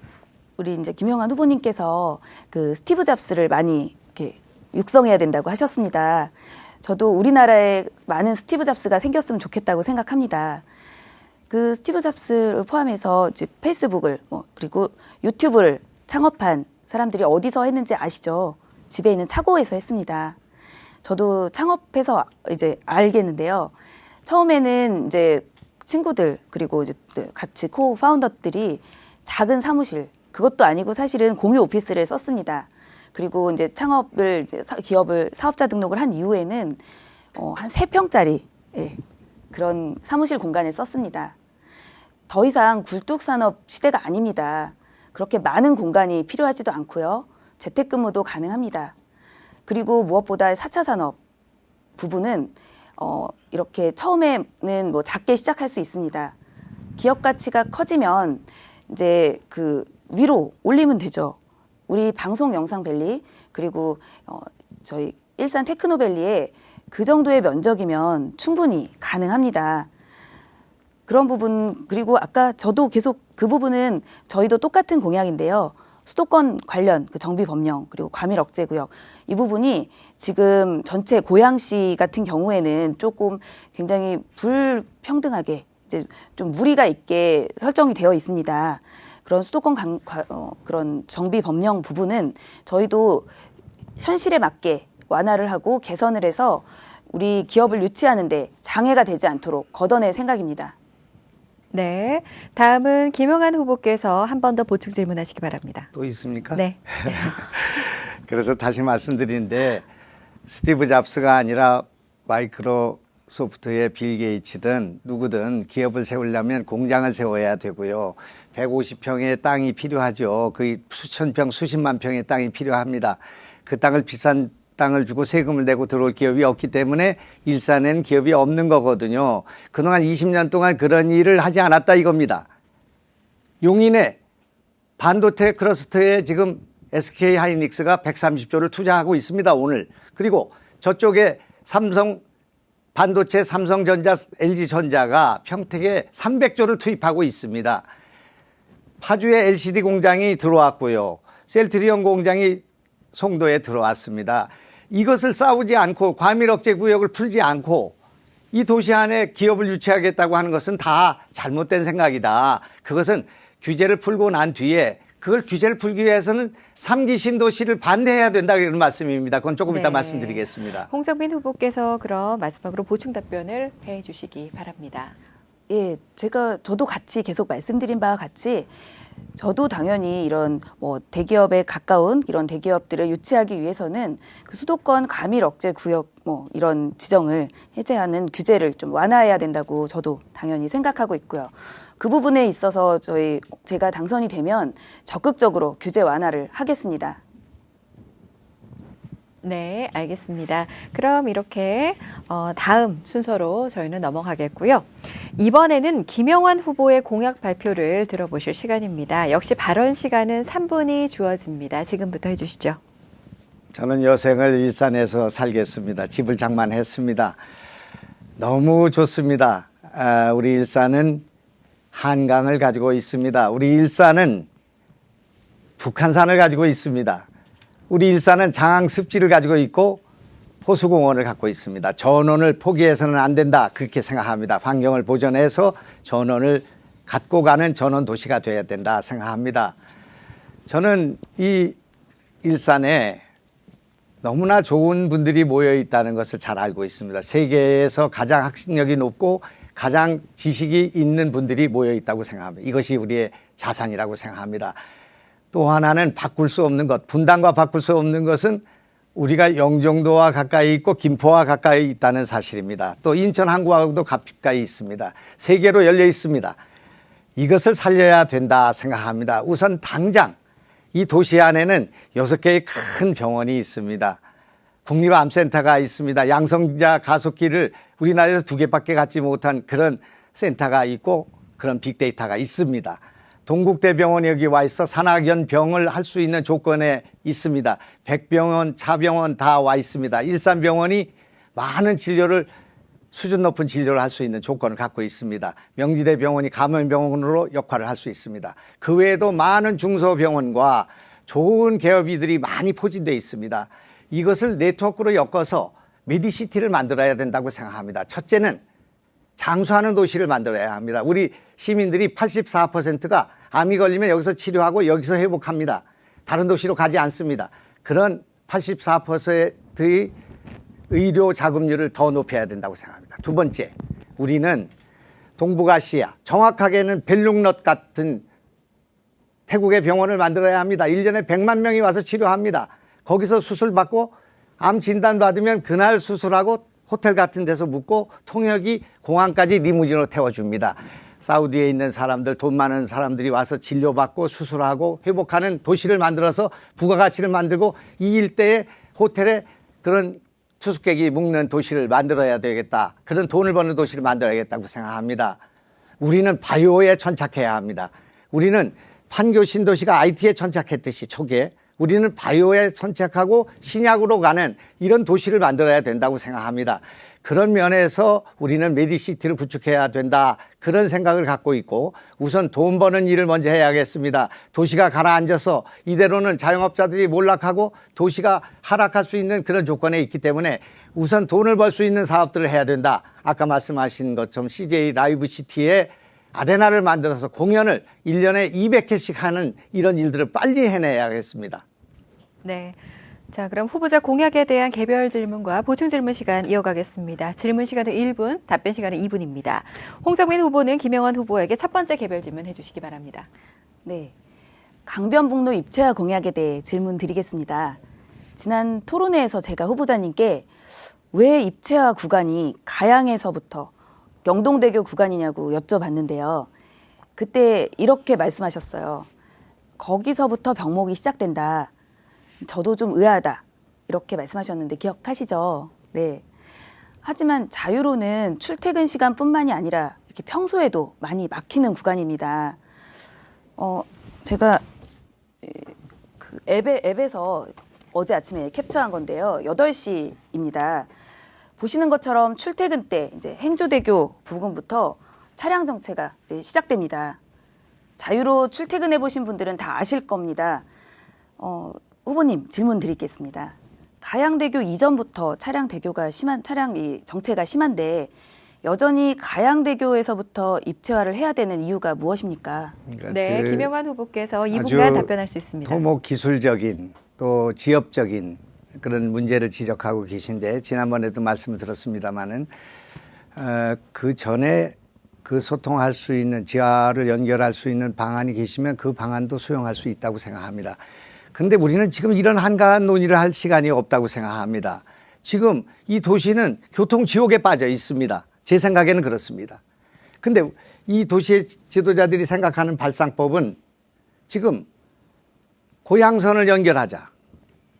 우리 이제 김영환 후보님께서 그 스티브 잡스를 많이 이렇게 육성해야 된다고 하셨습니다. 저도 우리나라에 많은 스티브 잡스가 생겼으면 좋겠다고 생각합니다. 그 스티브 잡스를 포함해서 이제 페이스북을 그리고 유튜브를 창업한 사람들이 어디서 했는지 아시죠? 집에 있는 차고에서 했습니다. 저도 창업해서 이제 알겠는데요. 처음에는 이제 친구들 그리고 이제 같이 코-파운더들이 작은 사무실 그것도 아니고 사실은 공유 오피스를 썼습니다. 그리고 이제 창업을 이제 기업을 사업자 등록을 한 이후에는 한 3평짜리 그런 사무실 공간을 썼습니다. 더 이상 굴뚝산업 시대가 아닙니다. 그렇게 많은 공간이 필요하지도 않고요. 재택근무도 가능합니다. 그리고 무엇보다 4차 산업 부분은 이렇게 처음에는 뭐 작게 시작할 수 있습니다. 기업 가치가 커지면 이제 그 위로 올리면 되죠. 우리 방송 영상밸리 그리고 저희 일산 테크노밸리에 그 정도의 면적이면 충분히 가능합니다. 그런 부분 그리고 아까 저도 계속 그 부분은 저희도 똑같은 공약인데요. 수도권 관련 그 정비 법령 그리고 과밀 억제 구역 이 부분이 지금 전체 고양시 같은 경우에는 조금 굉장히 불평등하게 이제 좀 무리가 있게 설정이 되어 있습니다. 그런 수도권 그런 정비 법령 부분은 저희도 현실에 맞게 완화를 하고 개선을 해서 우리 기업을 유치하는데 장애가 되지 않도록 걷어낼 생각입니다. 네, 다음은 김영환 후보께서 한 번 더 보충 질문하시기 바랍니다. 또 있습니까? 네. 그래서 다시 말씀드리는데 스티브 잡스가 아니라 마이크로소프트의 빌 게이츠든 누구든 기업을 세우려면 공장을 세워야 되고요. 150평의 땅이 필요하죠. 거의 수천 평, 수십만 평의 땅이 필요합니다. 그 땅을 비싼 땅을 주고 세금을 내고 들어올 기업이 없기 때문에 일산에는 기업이 없는 거거든요. 그동안 20년 동안 그런 일을 하지 않았다 이겁니다. 용인에 반도체 클러스터에 지금 SK 하이닉스가 130조를 투자하고 있습니다, 오늘. 그리고 저쪽에 삼성 반도체, 삼성전자, LG전자가 평택에 300조를 투입하고 있습니다. 파주에 LCD 공장이 들어왔고요. 셀트리온 공장이 송도에 들어왔습니다. 이것을 싸우지 않고 과밀 억제 구역을 풀지 않고 이 도시 안에 기업을 유치하겠다고 하는 것은 다 잘못된 생각이다. 그것은 규제를 풀고 난 뒤에 그걸 규제를 풀기 위해서는 3기 신도시를 반대해야 된다 이런 말씀입니다. 그건 조금 이따 말씀드리겠습니다. 홍정민 후보께서 그럼 마지막으로 보충 답변을 해 주시기 바랍니다. 예, 저도 같이 계속 말씀드린 바와 같이 저도 당연히 이런 뭐 대기업에 가까운 이런 대기업들을 유치하기 위해서는 그 수도권 과밀 억제 구역 뭐 이런 지정을 해제하는 규제를 좀 완화해야 된다고 저도 당연히 생각하고 있고요. 그 부분에 있어서 제가 당선이 되면 적극적으로 규제 완화를 하겠습니다. 네, 알겠습니다. 그럼 이렇게 다음 순서로 저희는 넘어가겠고요. 이번에는 김영환 후보의 공약 발표를 들어보실 시간입니다. 역시 발언 시간은 3분이 주어집니다. 지금부터 해주시죠. 저는 여생을 일산에서 살겠습니다. 집을 장만했습니다. 너무 좋습니다. 우리 일산은 한강을 가지고 있습니다. 우리 일산은 북한산을 가지고 있습니다. 우리 일산은 장항습지를 가지고 있고 호수공원을 갖고 있습니다. 전원을 포기해서는 안 된다, 그렇게 생각합니다. 환경을 보존해서 전원을 갖고 가는 전원 도시가 되어야 된다 생각합니다. 저는 이 일산에 너무나 좋은 분들이 모여 있다는 것을 잘 알고 있습니다. 세계에서 가장 학식력이 높고 가장 지식이 있는 분들이 모여 있다고 생각합니다. 이것이 우리의 자산이라고 생각합니다. 또 하나는 바꿀 수 없는 것, 분당과 바꿀 수 없는 것은 우리가 영종도와 가까이 있고 김포와 가까이 있다는 사실입니다. 또 인천 항구하고도 가까이 있습니다. 세계로 열려 있습니다. 이것을 살려야 된다 생각합니다. 우선 당장 이 도시 안에는 6개의 큰 병원이 있습니다. 국립암센터가 있습니다. 양성자 가속기를 우리나라에서 2개밖에 갖지 못한 그런 센터가 있고 그런 빅데이터가 있습니다. 동국대병원이 여기 와 있어 산학연병을 할 수 있는 조건에 있습니다. 백병원, 차병원 다 와 있습니다. 일산병원이 많은 진료를 수준 높은 진료를 할 수 있는 조건을 갖고 있습니다. 명지대병원이 감염병원으로 역할을 할 수 있습니다. 그 외에도 많은 중소병원과 좋은 개업이들이 많이 포진되어 있습니다. 이것을 네트워크로 엮어서 메디시티를 만들어야 된다고 생각합니다. 첫째는 장수하는 도시를 만들어야 합니다. 우리 시민들이 84%가 암이 걸리면 여기서 치료하고 여기서 회복합니다. 다른 도시로 가지 않습니다. 그런 84%의 의료 자금률을 더 높여야 된다고 생각합니다. 두 번째, 우리는 동북아시아, 정확하게는 벨룩넛 같은 태국의 병원을 만들어야 합니다. 1년에 100만 명이 와서 치료합니다. 거기서 수술받고 암 진단받으면 그날 수술하고 호텔 같은 데서 묵고 통역이 공항까지 리무진으로 태워줍니다. 사우디에 있는 사람들, 돈 많은 사람들이 와서 진료받고 수술하고 회복하는 도시를 만들어서 부가가치를 만들고 이 일대에 호텔에 그런 투숙객이 묵는 도시를 만들어야 되겠다. 그런 돈을 버는 도시를 만들어야겠다고 생각합니다. 우리는 바이오에 천착해야 합니다. 우리는 판교 신도시가 IT에 천착했듯이 초기에 우리는 바이오에 천착하고 신약으로 가는 이런 도시를 만들어야 된다고 생각합니다. 그런 면에서 우리는 메디시티를 구축해야 된다. 그런 생각을 갖고 있고 우선 돈 버는 일을 먼저 해야겠습니다. 도시가 가라앉아서 이대로는 자영업자들이 몰락하고 도시가 하락할 수 있는 그런 조건에 있기 때문에 우선 돈을 벌 수 있는 사업들을 해야 된다. 아까 말씀하신 것처럼 CJ 라이브 시티에 아레나를 만들어서 공연을 1년에 200회씩 하는 이런 일들을 빨리 해내야겠습니다. 네. 자, 그럼 후보자 공약에 대한 개별 질문과 보충 질문 시간 이어가겠습니다. 질문 시간은 1분, 답변 시간은 2분입니다. 홍정민 후보는 김영환 후보에게 첫 번째 개별 질문 해주시기 바랍니다. 네, 강변북로 입체화 공약에 대해 질문 드리겠습니다. 지난 토론회에서 제가 후보자님께 왜 입체화 구간이 가양에서부터 영동대교 구간이냐고 여쭤봤는데요. 그때 이렇게 말씀하셨어요. 거기서부터 병목이 시작된다. 저도 좀 의아하다. 이렇게 말씀하셨는데 기억하시죠? 네. 하지만 자유로는 출퇴근 시간뿐만이 아니라 이렇게 평소에도 많이 막히는 구간입니다. 제가 그 앱에서 어제 아침에 캡처한 건데요. 8시입니다. 보시는 것처럼 출퇴근 때 이제 행조대교 부근부터 차량 정체가 이제 시작됩니다. 자유로 출퇴근해 보신 분들은 다 아실 겁니다. 후보님 질문 드리겠습니다. 가양대교 이전부터 차량 정체가 심한데 여전히 가양대교에서부터 입체화를 해야 되는 이유가 무엇입니까? 네, 김영환 후보께서 2분간 답변할 수 있습니다. 토목 기술적인 또 지역적인 그런 문제를 지적하고 계신데 지난번에도 말씀을 들었습니다마는 그 전에 그 소통할 수 있는 지하를 연결할 수 있는 방안이 계시면 그 방안도 수용할 수 있다고 생각합니다. 그런데 우리는 지금 이런 한가한 논의를 할 시간이 없다고 생각합니다. 지금 이 도시는 교통 지옥에 빠져 있습니다. 제 생각에는 그렇습니다. 그런데 이 도시의 지도자들이 생각하는 발상법은 지금 고양선을 연결하자.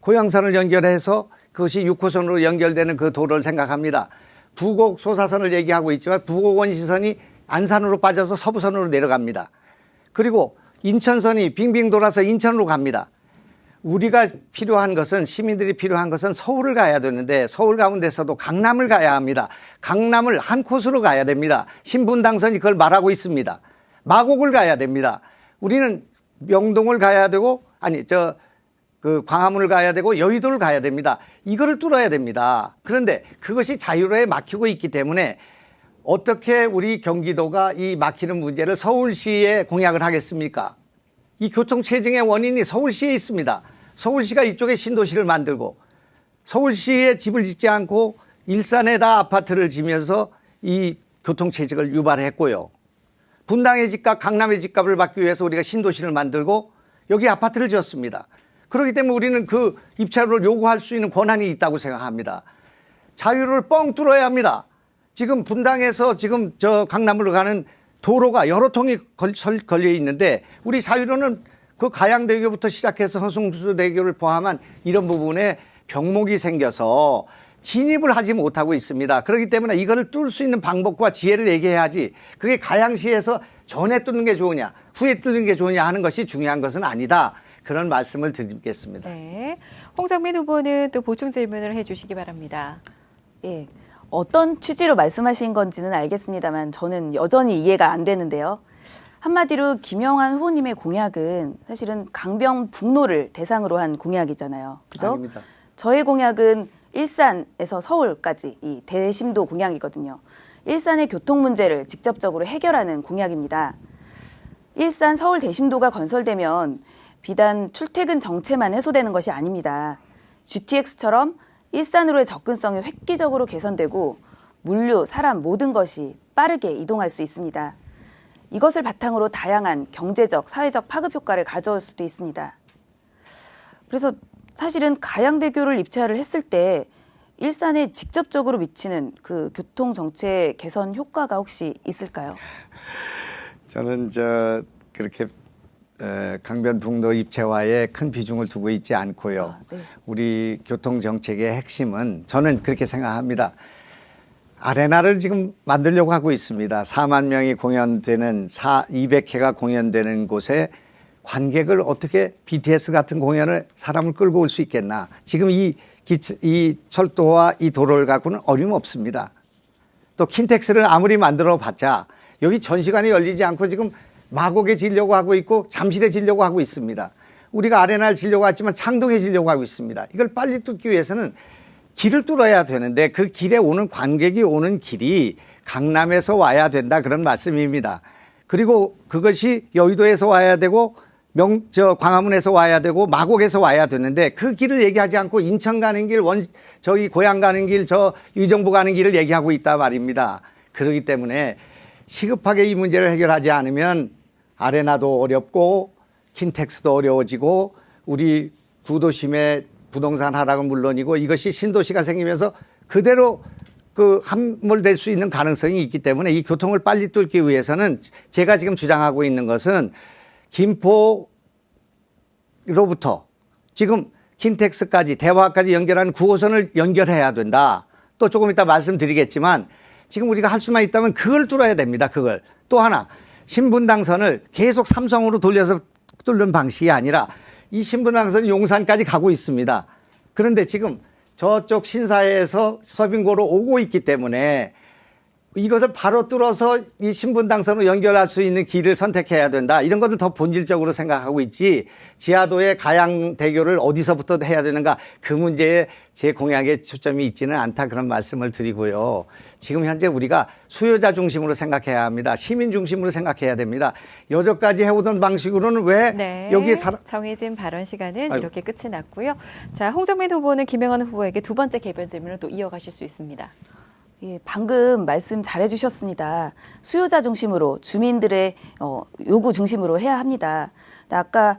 고양선을 연결해서 그것이 6호선으로 연결되는 그 도로를 생각합니다. 부곡 소사선을 얘기하고 있지만 부곡 원시선이 안산으로 빠져서 서부선으로 내려갑니다. 그리고 인천선이 빙빙 돌아서 인천으로 갑니다. 우리가 필요한 것은 시민들이 필요한 것은 서울을 가야 되는데 서울 가운데서도 강남을 가야 합니다. 강남을 한 코스로 가야 됩니다. 신분당선이 그걸 말하고 있습니다. 마곡을 가야 됩니다. 우리는 명동을 가야 되고 광화문을 가야 되고 여의도를 가야 됩니다. 이거를 뚫어야 됩니다. 그런데 그것이 자유로에 막히고 있기 때문에 어떻게 우리 경기도가 이 막히는 문제를 서울시에 공약을 하겠습니까? 이 교통체증의 원인이 서울시에 있습니다. 서울시가 이쪽에 신도시를 만들고 서울시에 집을 짓지 않고 일산에다 아파트를 지면서 이 교통체증을 유발했고요. 분당의 집값, 강남의 집값을 받기 위해서 우리가 신도시를 만들고 여기 아파트를 지었습니다. 그렇기 때문에 우리는 그 입찰을 요구할 수 있는 권한이 있다고 생각합니다. 자유를 뻥 뚫어야 합니다. 지금 분당에서 지금 저 강남으로 가는 도로가 여러 통이 걸려 있는데 우리 자유로는 그 가양대교부터 시작해서 허숭수대교를 포함한 이런 부분에 병목이 생겨서 진입을 하지 못하고 있습니다. 그렇기 때문에 이거를 뚫을 수 있는 방법과 지혜를 얘기해야지 그게 가양시에서 전에 뚫는 게 좋으냐 후에 뚫는 게 좋으냐 하는 것이 중요한 것은 아니다. 그런 말씀을 드리겠습니다. 네. 홍정민 후보는 또 보충 질문을 해주시기 바랍니다. 예. 어떤 취지로 말씀하신 건지는 알겠습니다만 저는 여전히 이해가 안 되는데요. 한마디로 김영환 후보님의 공약은 사실은 강변북로를 대상으로 한 공약이잖아요. 그죠? 아닙니다. 저의 공약은 일산에서 서울까지 이 대심도 공약이거든요. 일산의 교통 문제를 직접적으로 해결하는 공약입니다. 일산 서울 대심도가 건설되면 비단 출퇴근 정체만 해소되는 것이 아닙니다. GTX처럼 일산으로의 접근성이 획기적으로 개선되고 물류, 사람 모든 것이 빠르게 이동할 수 있습니다. 이것을 바탕으로 다양한 경제적, 사회적 파급 효과를 가져올 수도 있습니다. 그래서 사실은 가양대교를 입찰을 했을 때 일산에 직접적으로 미치는 그 교통 정체 개선 효과가 혹시 있을까요? 저는 그렇게 강변북로 입체화에 큰 비중을 두고 있지 않고요. 네. 우리 교통정책의 핵심은 저는 그렇게 생각합니다. 아레나를 지금 만들려고 하고 있습니다. 4만 명이 공연되는 200회가 공연되는 곳에 관객을 어떻게 BTS 같은 공연을 사람을 끌고 올 수 있겠나. 지금 이 철도와 이 도로를 갖고는 어림없습니다. 또 킨텍스를 아무리 만들어 봤자 여기 전시관이 열리지 않고 지금 마곡에 지려고 하고 있고 잠실에 지려고 하고 있습니다. 우리가 아레나를 지려고 했지만 창동에 지려고 하고 있습니다. 이걸 빨리 뚫기 위해서는 길을 뚫어야 되는데 그 길에 오는 관객이 오는 길이 강남에서 와야 된다 그런 말씀입니다. 그리고 그것이 여의도에서 와야 되고 광화문에서 와야 되고 마곡에서 와야 되는데 그 길을 얘기하지 않고 인천 가는 길, 저기 고향 가는 길, 저 의정부 가는 길을 얘기하고 있다 말입니다. 그렇기 때문에 시급하게 이 문제를 해결하지 않으면 아레나도 어렵고 킨텍스도 어려워지고 우리 구도심의 부동산 하락은 물론이고 이것이 신도시가 생기면서 그대로 함몰될 수 있는 가능성이 있기 때문에 이 교통을 빨리 뚫기 위해서는 제가 지금 주장하고 있는 것은 김포로부터 지금 킨텍스까지 대화까지 연결하는 9호선을 연결해야 된다. 또 조금 이따 말씀드리겠지만 지금 우리가 할 수만 있다면 그걸 뚫어야 됩니다. 그걸. 또 하나 신분당선을 계속 삼성으로 돌려서 뚫는 방식이 아니라 이 신분당선이 용산까지 가고 있습니다. 그런데 지금 저쪽 신사에서 서빙고로 오고 있기 때문에 이것을 바로 뚫어서 이 신분당선으로 연결할 수 있는 길을 선택해야 된다. 이런 것을 더 본질적으로 생각하고 있지 지하도의 가양대교를 어디서부터 해야 되는가 그 문제에 제 공약에 초점이 있지는 않다 그런 말씀을 드리고요. 지금 현재 우리가 수요자 중심으로 생각해야 합니다. 시민 중심으로 생각해야 됩니다. 여태까지 해오던 방식으로는 왜 여기에 정해진 발언 시간은 이렇게 끝이 났고요. 자, 홍정민 후보는 김영환 후보에게 두 번째 개별 질문을 또 이어가실 수 있습니다. 예, 방금 말씀 잘해 주셨습니다. 수요자 중심으로 주민들의 요구 중심으로 해야 합니다. 아까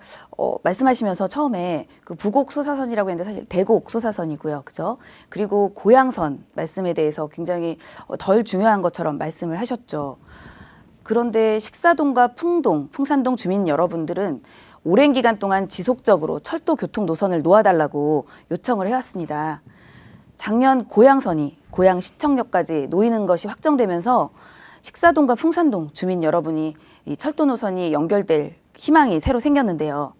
말씀하시면서 처음에 그 부곡 소사선이라고 했는데 사실 대곡 소사선이고요. 그죠? 그리고 고양선 말씀에 대해서 굉장히 덜 중요한 것처럼 말씀을 하셨죠. 그런데 식사동과 풍산동 주민 여러분들은 오랜 기간 동안 지속적으로 철도 교통 노선을 놓아달라고 요청을 해왔습니다. 작년 고양시청역까지 놓이는 것이 확정되면서 식사동과 풍산동 주민 여러분이 이 철도 노선이 연결될 희망이 새로 생겼는데요.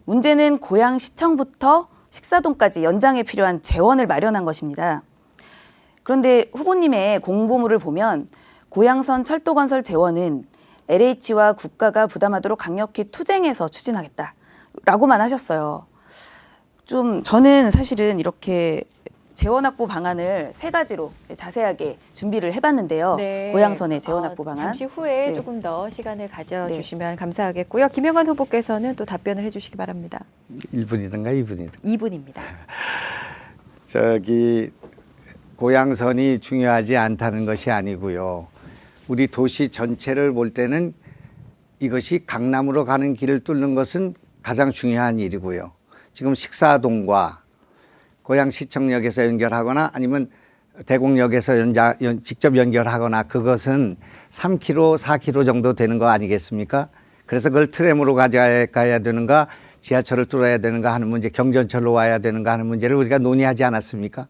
문제는 고양시청부터 식사동까지 연장에 필요한 재원을 마련한 것입니다. 그런데 후보님의 공보물을 보면 고양선 철도건설 재원은 LH와 국가가 부담하도록 강력히 투쟁해서 추진하겠다라고만 하셨어요. 좀 저는 사실은 이렇게 재원 확보 방안을 3가지로 자세하게 준비를 해봤는데요. 네. 고양선의 재원 확보 방안. 잠시 후에 네. 조금 더 시간을 가져주시면 감사하겠고요. 김영환 후보께서는 또 답변을 해주시기 바랍니다. 1분이든가 2분이든. 2분입니다. 저기 고양선이 중요하지 않다는 것이 아니고요. 우리 도시 전체를 볼 때는 이것이 강남으로 가는 길을 뚫는 것은 가장 중요한 일이고요. 지금 식사동과 고양시청역에서 연결하거나 아니면 대곡역에서 직접 연결하거나 그것은 3km, 4km 정도 되는 거 아니겠습니까? 그래서 그걸 트램으로 가야 되는가, 지하철을 뚫어야 되는가 하는 문제, 경전철로 와야 되는가 하는 문제를 우리가 논의하지 않았습니까?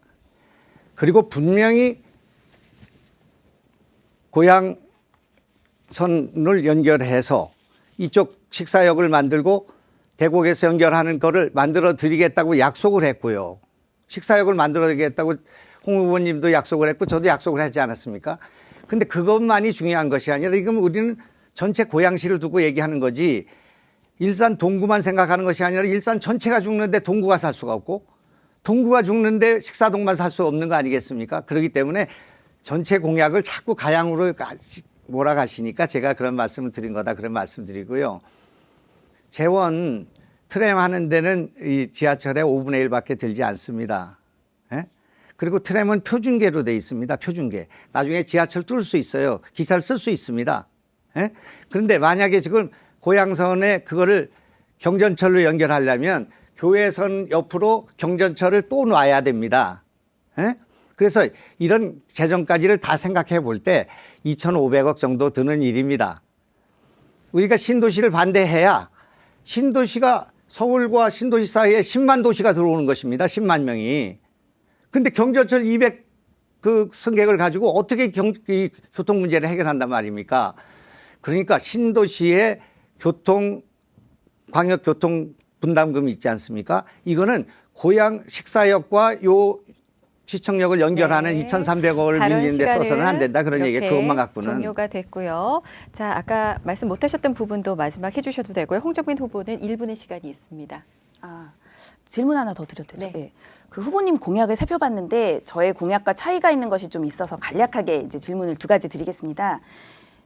그리고 분명히 고양선을 연결해서 이쪽 식사역을 만들고 대곡에서 연결하는 거를 만들어 드리겠다고 약속을 했고요. 식사역을 만들어 드리겠다고 홍 후보님도 약속을 했고 저도 약속을 하지 않았습니까? 근데 그것만이 중요한 것이 아니라 지금 우리는 전체 고양시를 두고 얘기하는 거지 일산 동구만 생각하는 것이 아니라 일산 전체가 죽는데 동구가 살 수가 없고 동구가 죽는데 식사동만 살 수 없는 거 아니겠습니까? 그렇기 때문에 전체 공약을 자꾸 가양으로 몰아가시니까 제가 그런 말씀을 드린 거다 그런 말씀 드리고요. 재원 트램 하는 데는 이 지하철의 5분의 1밖에 들지 않습니다. 예? 그리고 트램은 표준계로 돼 있습니다. 표준계. 나중에 지하철 뚫을 수 있어요. 기차를 쓸 수 있습니다. 예? 그런데 만약에 지금 고양선에 그거를 경전철로 연결하려면 교외선 옆으로 경전철을 또 놔야 됩니다. 예? 그래서 이런 재정까지를 다 생각해 볼 때 2,500억 정도 드는 일입니다. 우리가 신도시를 반대해야 신도시가 서울과 신도시 사이에 10만 도시가 들어오는 것입니다. 10만 명이. 근데 경전철 200 그 승객을 가지고 어떻게 이 교통 문제를 해결한단 말입니까? 그러니까 신도시의 광역교통 분담금이 있지 않습니까? 이거는 고양 식사역과 요 시청역을 연결하는 2,300억을 밀리는 데 써서는 안 된다. 그런 얘기 그것만 갖고는. 종료가 됐고요. 자, 아까 말씀 못 하셨던 부분도 마지막 해주셔도 되고요. 홍정민 후보는 1분의 시간이 있습니다. 질문 하나 더 드려도 되죠? 네. 네. 그 후보님 공약을 살펴봤는데 저의 공약과 차이가 있는 것이 좀 있어서 간략하게 이제 질문을 2가지 드리겠습니다.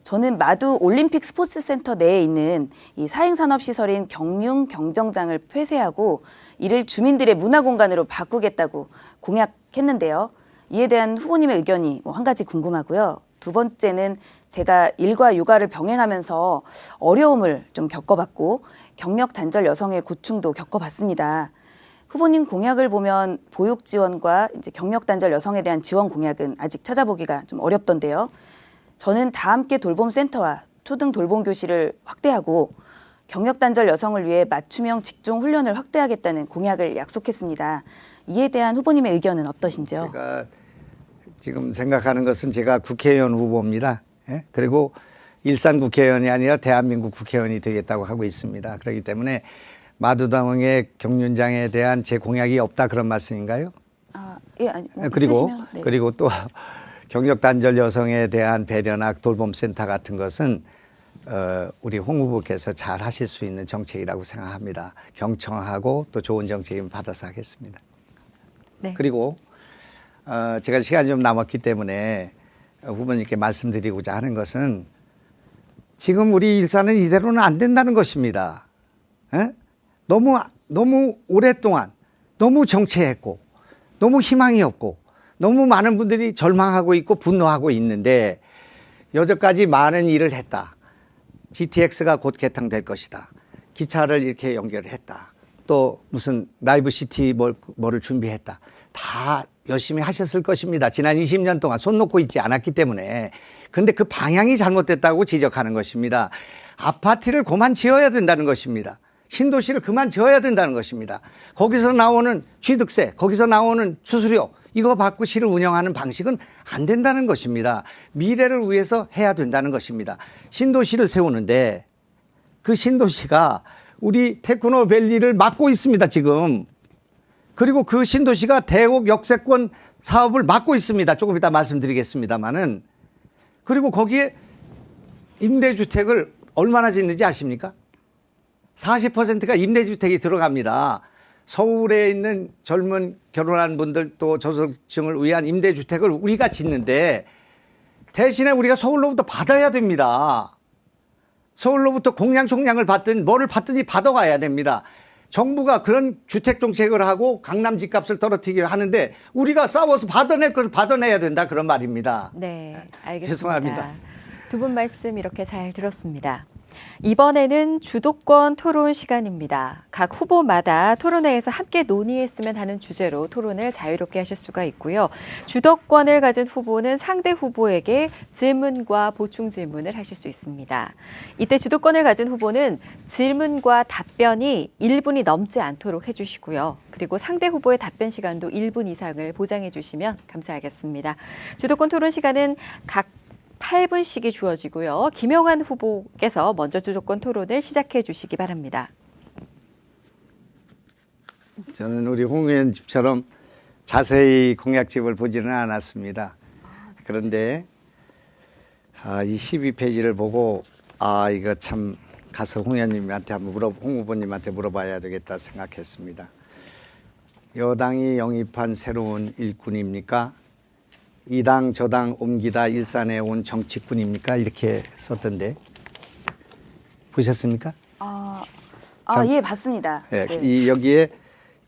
저는 마두 올림픽 스포츠센터 내에 있는 이 사행산업시설인 경융 경정장을 폐쇄하고 이를 주민들의 문화공간으로 바꾸겠다고 공약했는데요. 이에 대한 후보님의 의견이 한 가지 궁금하고요. 2번째는 제가 일과 육아를 병행하면서 어려움을 좀 겪어봤고 경력 단절 여성의 고충도 겪어봤습니다. 후보님 공약을 보면 보육 지원과 이제 경력 단절 여성에 대한 지원 공약은 아직 찾아보기가 좀 어렵던데요. 저는 다함께 돌봄센터와 초등 돌봄교실을 확대하고 경력단절 여성을 위해 맞춤형 직종 훈련을 확대하겠다는 공약을 약속했습니다. 이에 대한 후보님의 의견은 어떠신지요? 제가 지금 생각하는 것은 제가 국회의원 후보입니다. 예? 그리고 일산 국회의원이 아니라 대한민국 국회의원이 되겠다고 하고 있습니다. 그렇기 때문에 마두당의 경륜장에 대한 제 공약이 없다 그런 말씀인가요? 예, 아니, 그리고 있으시면, 네. 그리고 또 경력 단절 여성에 대한 배려나 돌봄센터 같은 것은 우리 홍 후보께서 잘 하실 수 있는 정책이라고 생각합니다. 경청하고 또 좋은 정책이면 받아서 하겠습니다. 네. 그리고 제가 시간이 좀 남았기 때문에 후보님께 말씀드리고자 하는 것은 지금 우리 일산은 이대로는 안 된다는 것입니다. 에? 너무 오랫동안 너무 정체했고 너무 희망이 없고 너무 많은 분들이 절망하고 있고 분노하고 있는데 여태까지 많은 일을 했다. GTX가 곧 개통될 것이다. 기차를 이렇게 연결했다. 또 무슨 라이브 시티 뭐를 준비했다. 다 열심히 하셨을 것입니다. 지난 20년 동안 손 놓고 있지 않았기 때문에. 근데 그 방향이 잘못됐다고 지적하는 것입니다. 아파트를 그만 지어야 된다는 것입니다. 신도시를 그만 지어야 된다는 것입니다. 거기서 나오는 취득세, 거기서 나오는 수수료 이거 받고 시를 운영하는 방식은 안 된다는 것입니다. 미래를 위해서 해야 된다는 것입니다. 신도시를 세우는데 그 신도시가 우리 테크노밸리를 막고 있습니다, 지금. 그리고 그 신도시가 대옥 역세권 사업을 막고 있습니다. 조금 이따 말씀드리겠습니다만은. 그리고 거기에 임대주택을 얼마나 짓는지 아십니까? 40%가 임대주택이 들어갑니다. 서울에 있는 젊은 결혼한 분들 또 저소득층을 위한 임대주택을 우리가 짓는데 대신에 우리가 서울로부터 받아야 됩니다. 서울로부터 공양 총량을 받든 뭐를 받든지 받아가야 됩니다. 정부가 그런 주택 정책을 하고 강남 집값을 떨어뜨리게 하는데 우리가 싸워서 받아낼 것을 받아내야 된다 그런 말입니다. 네, 알겠습니다. 죄송합니다. 두 분 말씀 이렇게 잘 들었습니다. 이번에는 주도권 토론 시간입니다. 각 후보마다 토론회에서 함께 논의했으면 하는 주제로 토론을 자유롭게 하실 수가 있고요. 주도권을 가진 후보는 상대 후보에게 질문과 보충 질문을 하실 수 있습니다. 이때 주도권을 가진 후보는 질문과 답변이 1분이 넘지 않도록 해주시고요. 그리고 상대 후보의 답변 시간도 1분 이상을 보장해 주시면 감사하겠습니다. 주도권 토론 시간은 각 8분씩이 주어지고요. 김영환 후보께서 먼저 주도권 토론을 시작해 주시기 바랍니다. 저는 우리 홍 의원 집처럼 자세히 공약집을 보지는 않았습니다. 그런데 이 12페이지를 보고 이거 참 가서 홍 의원님한테 한번 홍 후보님한테 물어봐야 되겠다 생각했습니다. 여당이 영입한 새로운 일꾼입니까? 이 당 저 당 옮기다 일산에 온 정치꾼입니까? 이렇게 썼던데 보셨습니까? 예, 봤습니다. 네. 네. 여기에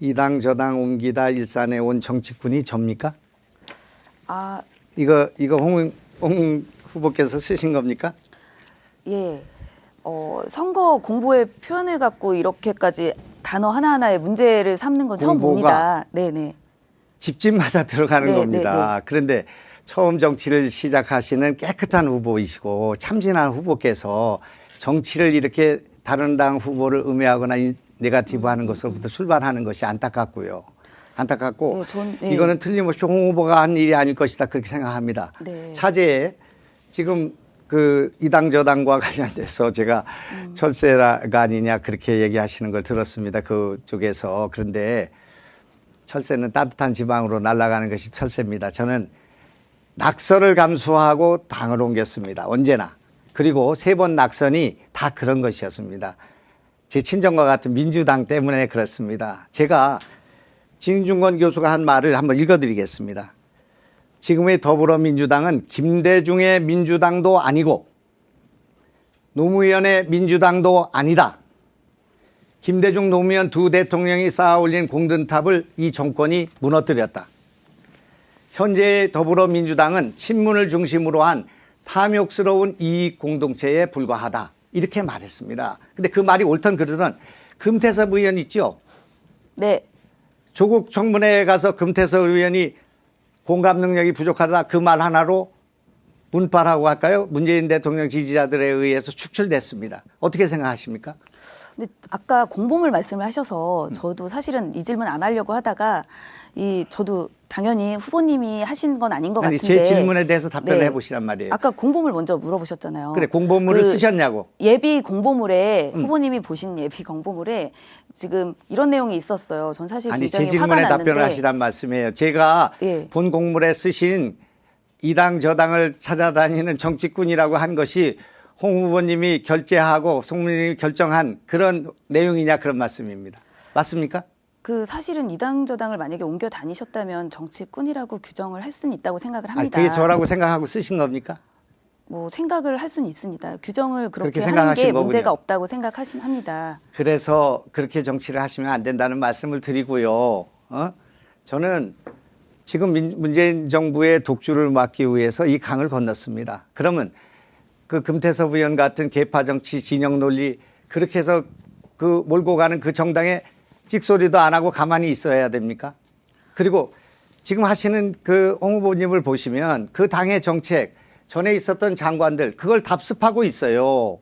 이 당 저 당 옮기다 일산에 온 정치꾼이 접니까? 이거 홍 후보께서 쓰신 겁니까? 예. 선거 공보에 표현을 갖고 이렇게까지 단어 하나하나에 문제를 삼는 건 처음 봅니다. 네네. 집집마다 들어가는 네, 겁니다. 네. 그런데 처음 정치를 시작하시는 깨끗한 후보이시고 참진한 후보께서 정치를 이렇게 다른 당 후보를 음해하거나 네거티브하는 것으로부터 출발하는 것이 안타깝고요. 안타깝고 네, 이거는 틀림없이 홍 후보가 한 일이 아닐 것이다 그렇게 생각합니다. 네. 차제에 지금 그 이 당 저 당과 관련돼서 제가 철새가 아니냐 그렇게 얘기하시는 걸 들었습니다. 그쪽에서. 그런데 철새는 따뜻한 지방으로 날아가는 것이 철새입니다. 저는 낙선을 감수하고 당을 옮겼습니다. 언제나. 그리고 3번 낙선이 다 그런 것이었습니다. 제 친정과 같은 민주당 때문에 그렇습니다. 제가 진중권 교수가 한 말을 한번 읽어드리겠습니다. 지금의 더불어민주당은 김대중의 민주당도 아니고 노무현의 민주당도 아니다. 김대중 노무현 두 대통령이 쌓아올린 공든탑을 이 정권이 무너뜨렸다. 현재의 더불어민주당은 친문을 중심으로 한 탐욕스러운 이익 공동체에 불과하다. 이렇게 말했습니다. 근데 그 말이 옳던 그러던 금태섭 의원 있죠? 네. 조국 청문회에 가서 금태섭 의원이 공감 능력이 부족하다 그 말 하나로 문파라고 할까요? 문재인 대통령 지지자들에 의해서 축출됐습니다. 어떻게 생각하십니까? 근데 아까 공보물 말씀을 하셔서 저도 사실은 이 질문 안 하려고 하다가 저도 당연히 후보님이 하신 건 아닌 것 같은데. 제 질문에 대해서 답변을 네. 해보시란 말이에요. 아까 공보물 먼저 물어보셨잖아요. 그래, 공보물을 쓰셨냐고. 예비 공보물에 후보님이 보신 예비 공보물에 지금 이런 내용이 있었어요. 전 사실 제 굉장히 화가 질문에 났는데. 답변을 하시란 말씀이에요. 제가 예. 본 공물에 쓰신 이 당 저 당을 찾아다니는 정치꾼이라고 한 것이 홍 후보님이 결재하고 송문님이 결정한 그런 내용이냐 그런 말씀입니다. 맞습니까? 사실은 이당 저당을 만약에 옮겨 다니셨다면 정치꾼이라고 규정을 할 수는 있다고 생각을 합니다. 그게 저라고 생각하고 쓰신 겁니까? 생각을 할 수는 있습니다. 규정을 그렇게 그렇게 하는 게 생각하신 문제가 거군요. 없다고 생각합니다. 그래서 그렇게 정치를 하시면 안 된다는 말씀을 드리고요. 저는 지금 문재인 정부의 독주를 막기 위해서 이 강을 건넜습니다. 그러면 그 금태섭 의원 같은 계파 정치 진영 논리 그렇게 해서 그 몰고 가는 그 정당에 찍소리도 안 하고 가만히 있어야 됩니까? 그리고 지금 하시는 그 홍 후보님을 보시면 그 당의 정책 전에 있었던 장관들 그걸 답습하고 있어요.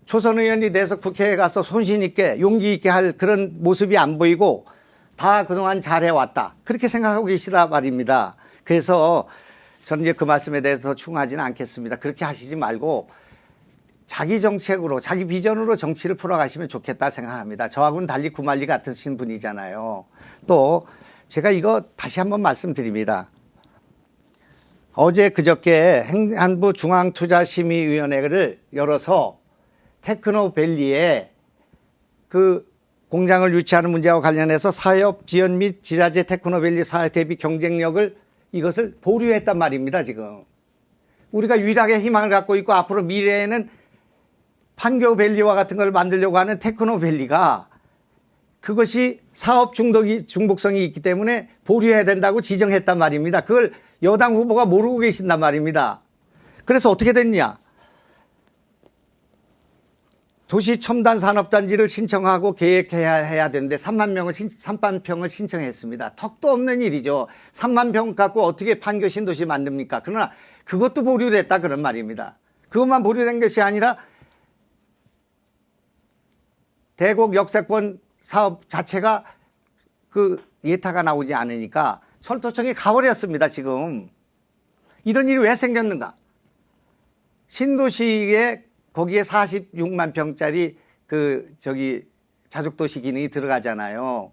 초선 의원이 돼서 국회에 가서 손신 있게 용기 있게 할 그런 모습이 안 보이고 다 그동안 잘해왔다. 그렇게 생각하고 계시다 말입니다. 그래서 저는 이제 그 말씀에 대해서 더 충하지는 않겠습니다. 그렇게 하시지 말고 자기 정책으로 자기 비전으로 정치를 풀어가시면 좋겠다 생각합니다. 저하고는 달리 구말리 같으신 분이잖아요. 또 제가 이거 다시 한번 말씀드립니다. 어제 그저께 행안부 중앙투자심의위원회를 열어서 테크노밸리에 그 공장을 유치하는 문제와 관련해서 사업 지원 및 지자재 테크노밸리 사업 대비 경쟁력을 이것을 보류했단 말입니다. 지금 우리가 유일하게 희망을 갖고 있고 앞으로 미래에는 판교밸리와 같은 걸 만들려고 하는 테크노밸리가 그것이 사업 중복성이 있기 때문에 보류해야 된다고 지정했단 말입니다. 그걸 여당 후보가 모르고 계신단 말입니다. 그래서 어떻게 됐냐? 도시 첨단 산업단지를 신청하고 계획해야 되는데 3만 평을 신청했습니다. 턱도 없는 일이죠. 3만 평 갖고 어떻게 판교 신도시 만듭니까? 그러나 그것도 보류됐다 그런 말입니다. 그것만 보류된 것이 아니라 대곡 역세권 사업 자체가 그 예타가 나오지 않으니까 철도청이 가버렸습니다. 지금 이런 일이 왜 생겼는가? 신도시에 거기에 46만 평짜리 자족도시 기능이 들어가잖아요.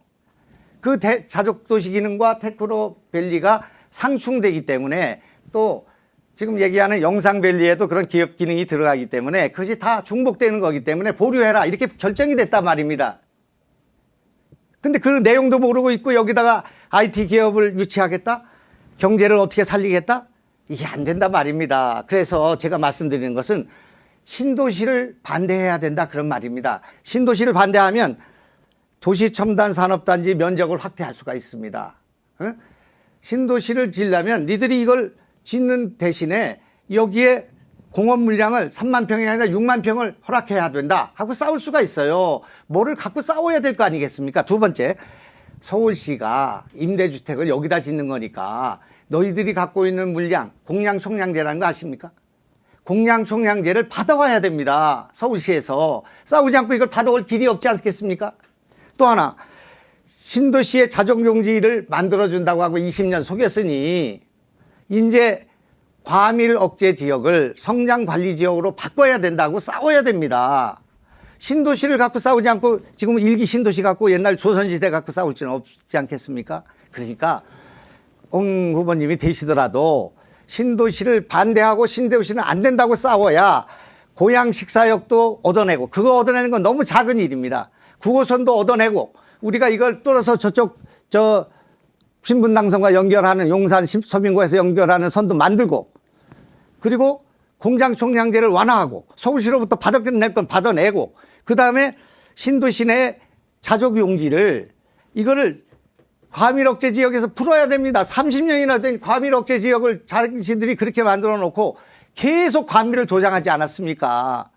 그 자족도시 기능과 테크노밸리가 상충되기 때문에 또 지금 얘기하는 영상밸리에도 그런 기업 기능이 들어가기 때문에 그것이 다 중복되는 거기 때문에 보류해라 이렇게 결정이 됐단 말입니다. 근데 그 내용도 모르고 있고 여기다가 IT 기업을 유치하겠다? 경제를 어떻게 살리겠다? 이게 안 된단 말입니다. 그래서 제가 말씀드리는 것은 신도시를 반대해야 된다 그런 말입니다. 신도시를 반대하면 도시첨단산업단지 면적을 확대할 수가 있습니다. 신도시를 지으려면 니들이 이걸 짓는 대신에 여기에 공업 물량을 3만 평이 아니라 6만 평을 허락해야 된다 하고 싸울 수가 있어요. 뭐를 갖고 싸워야 될 거 아니겠습니까? 두 번째, 서울시가 임대주택을 여기다 짓는 거니까 너희들이 갖고 있는 물량, 공량총량제라는 거 아십니까? 공량총량제를 받아와야 됩니다. 서울시에서. 싸우지 않고 이걸 받아올 길이 없지 않겠습니까? 또 하나, 신도시의 자족용지를 만들어준다고 하고 20년 속였으니 이제 과밀 억제 지역을 성장 관리 지역으로 바꿔야 된다고 싸워야 됩니다. 신도시를 갖고 싸우지 않고 지금 일기 신도시 갖고 옛날 조선시대 갖고 싸울 수는 없지 않겠습니까? 그러니까 옹 후보님이 되시더라도 신도시를 반대하고 신도시는 안 된다고 싸워야 고양 식사역도 얻어내고 그거 얻어내는 건 너무 작은 일입니다. 9호선도 얻어내고 우리가 이걸 뚫어서 저쪽 신분당선과 연결하는 용산 서민고에서 연결하는 선도 만들고 그리고 공장총량제를 완화하고 서울시로부터 받아낼 건 받아내고 그다음에 신도시 내 자족용지를 이거를 과밀억제 지역에서 풀어야 됩니다. 30년이나 된 과밀억제 지역을 자신들이 그렇게 만들어 놓고 계속 과밀을 조장하지 않았습니까?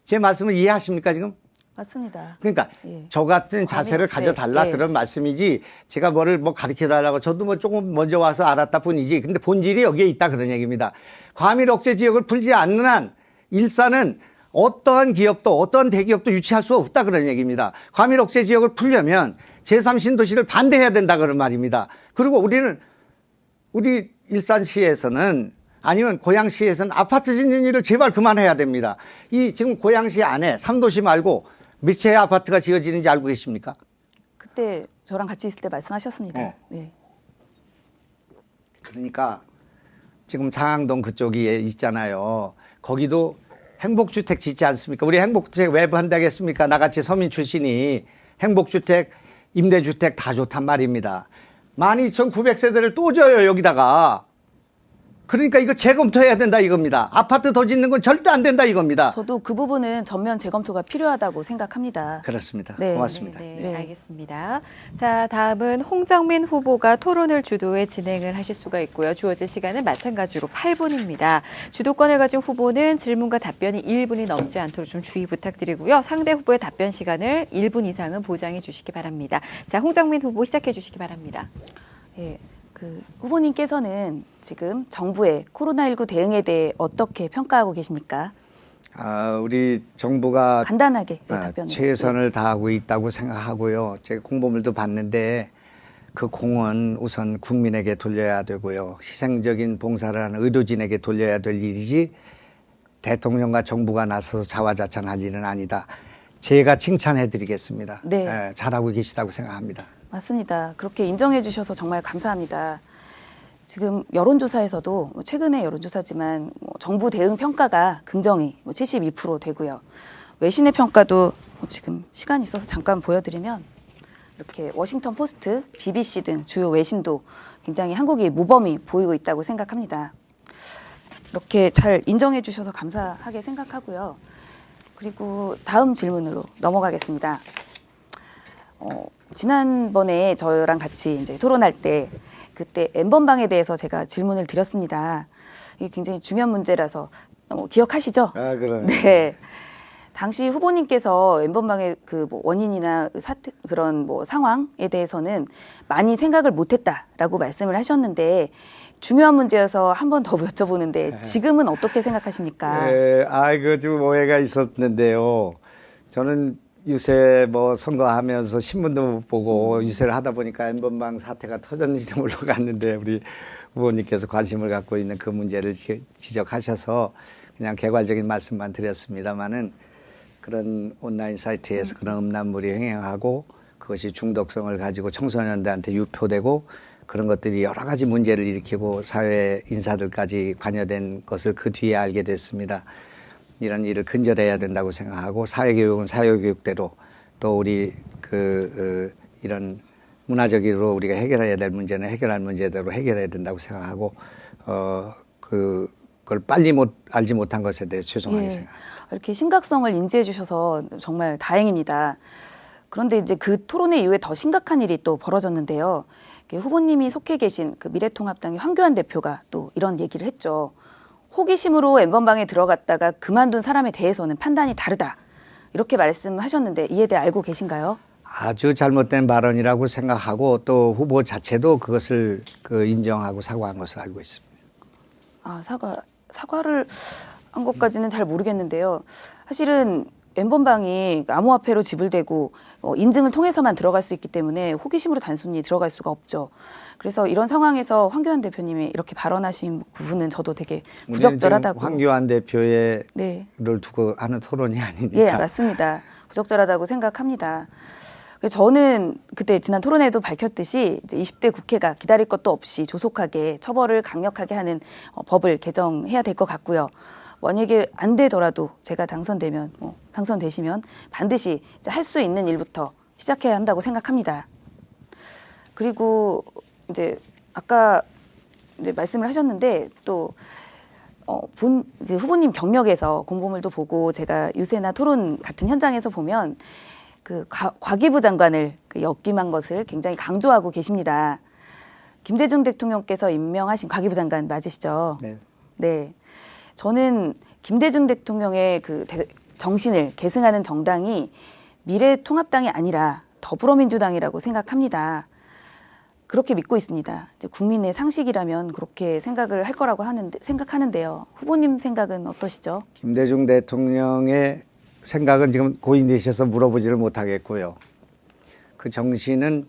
제 말씀을 이해하십니까 지금? 맞습니다. 그러니까 예. 저 같은 자세를 과밀억제. 가져달라 예. 그런 말씀이지 제가 뭐를 가르쳐달라고 저도 조금 먼저 와서 알았다 뿐이지 근데 본질이 여기에 있다 그런 얘기입니다. 과밀억제 지역을 풀지 않는 한 일산은 어떠한 기업도 어떠한 대기업도 유치할 수 없다 그런 얘기입니다. 과밀억제 지역을 풀려면 제3신도시를 반대해야 된다 그런 말입니다. 그리고 우리 일산시에서는 아니면 고양시에서는 아파트 짓는 일을 제발 그만해야 됩니다. 이 지금 고양시 안에 3도시 말고 몇 채의 아파트가 지어지는지 알고 계십니까? 그때 저랑 같이 있을 때 말씀하셨습니다. 네. 그러니까 지금 장항동 그쪽이 있잖아요. 거기도 행복주택 짓지 않습니까? 우리 행복주택 왜 반대하겠습니까? 나같이 서민 출신이 행복주택, 임대주택 다 좋단 말입니다. 12,900세대를 또 줘요 여기다가. 그러니까 이거 재검토해야 된다 이겁니다. 아파트 더 짓는 건 절대 안 된다 이겁니다. 저도 그 부분은 전면 재검토가 필요하다고 생각합니다. 그렇습니다. 네. 고맙습니다. 네, 알겠습니다. 자, 다음은 홍정민 후보가 토론을 주도해 진행을 하실 수가 있고요. 주어진 시간은 마찬가지로 8분입니다. 주도권을 가진 후보는 질문과 답변이 1분이 넘지 않도록 좀 주의 부탁드리고요. 상대 후보의 답변 시간을 1분 이상은 보장해 주시기 바랍니다. 자, 홍정민 후보 시작해 주시기 바랍니다. 예. 후보님께서는 지금 정부의 코로나19 대응에 대해 어떻게 평가하고 계십니까? 우리 정부가 간단하게 답변을. 최선을 다하고 있다고 생각하고요. 제가 공보물도 봤는데 그 공은 우선 국민에게 돌려야 되고요. 희생적인 봉사를 하는 의료진에게 돌려야 될 일이지 대통령과 정부가 나서서 자화자찬할 일은 아니다. 제가 칭찬해 드리겠습니다. 네. 잘하고 계시다고 생각합니다. 맞습니다. 그렇게 인정해 주셔서 정말 감사합니다. 지금 여론조사에서도 최근의 여론조사지만 정부 대응 평가가 긍정이 72% 되고요. 외신의 평가도 지금 시간이 있어서 잠깐 보여드리면 이렇게 워싱턴 포스트, BBC 등 주요 외신도 굉장히 한국이 모범이 보이고 있다고 생각합니다. 이렇게 잘 인정해 주셔서 감사하게 생각하고요. 그리고 다음 질문으로 넘어가겠습니다. 지난번에 저랑 같이 이제 토론할 때 그때 N번방에 대해서 제가 질문을 드렸습니다. 이게 굉장히 중요한 문제라서 기억하시죠? 그러네. 네. 당시 후보님께서 N번방의 뭐 원인이나 사태, 그런 뭐 상황에 대해서는 많이 생각을 못했다라고 말씀을 하셨는데 중요한 문제여서 한 번 더 여쭤보는데 지금은 어떻게 생각하십니까? 좀 오해가 있었는데요. 저는 유세 뭐 선거하면서 신문도 못 보고 유세를 하다 보니까 N번방 사태가 터졌는지도 몰라갔는데 우리 후보님께서 관심을 갖고 있는 그 문제를 지적하셔서 그냥 개괄적인 말씀만 드렸습니다만은 그런 온라인 사이트에서 그런 음란물이 횡행하고 그것이 중독성을 가지고 청소년들한테 유포되고 그런 것들이 여러 가지 문제를 일으키고 사회 인사들까지 관여된 것을 그 뒤에 알게 됐습니다. 이런 일을 근절해야 된다고 생각하고 사회교육은 사회교육대로 또 우리 이런 문화적으로 우리가 해결해야 될 문제는 해결할 문제대로 해결해야 된다고 생각하고 그걸 빨리 알지 못한 것에 대해 죄송하게 생각합니다. 이렇게 심각성을 인지해 주셔서 정말 다행입니다. 그런데 이제 그 토론회 이후에 더 심각한 일이 또 벌어졌는데요. 후보님이 속해 계신 그 미래통합당의 황교안 대표가 또 이런 얘기를 했죠. 호기심으로 N번방에 들어갔다가 그만둔 사람에 대해서는 판단이 다르다. 이렇게 말씀하셨는데 이에 대해 알고 계신가요? 아주 잘못된 발언이라고 생각하고 또 후보 자체도 그것을 인정하고 사과한 것을 알고 있습니다. 사과를 한 것까지는 잘 모르겠는데요. 사실은 N번방이 암호화폐로 지불되고 인증을 통해서만 들어갈 수 있기 때문에 호기심으로 단순히 들어갈 수가 없죠. 그래서 이런 상황에서 황교안 대표님이 이렇게 발언하신 부분은 저도 되게 부적절하다고. 황교안 대표의 네. 를 두고 하는 토론이 아니니까. 예, 맞습니다. 부적절하다고 생각합니다. 저는 그때 지난 토론회도 밝혔듯이 이제 20대 국회가 기다릴 것도 없이 조속하게 처벌을 강력하게 하는 법을 개정해야 될 것 같고요. 만약에 안 되더라도 제가 당선되시면 반드시 할 수 있는 일부터 시작해야 한다고 생각합니다. 그리고 이제 아까 이제 말씀을 하셨는데 또 후보님 경력에서 공보물도 보고 제가 유세나 토론 같은 현장에서 보면 그 과기부 장관을 역임한 것을 굉장히 강조하고 계십니다. 김대중 대통령께서 임명하신 과기부 장관 맞으시죠? 네. 네. 저는 김대중 대통령의 정신을 계승하는 정당이 미래통합당이 아니라 더불어민주당이라고 생각합니다. 그렇게 믿고 있습니다. 이제 국민의 상식이라면 그렇게 생각을 할 거라고 생각하는데요. 후보님 생각은 어떠시죠? 김대중 대통령의 생각은 지금 고인되셔서 물어보지를 못하겠고요. 그 정신은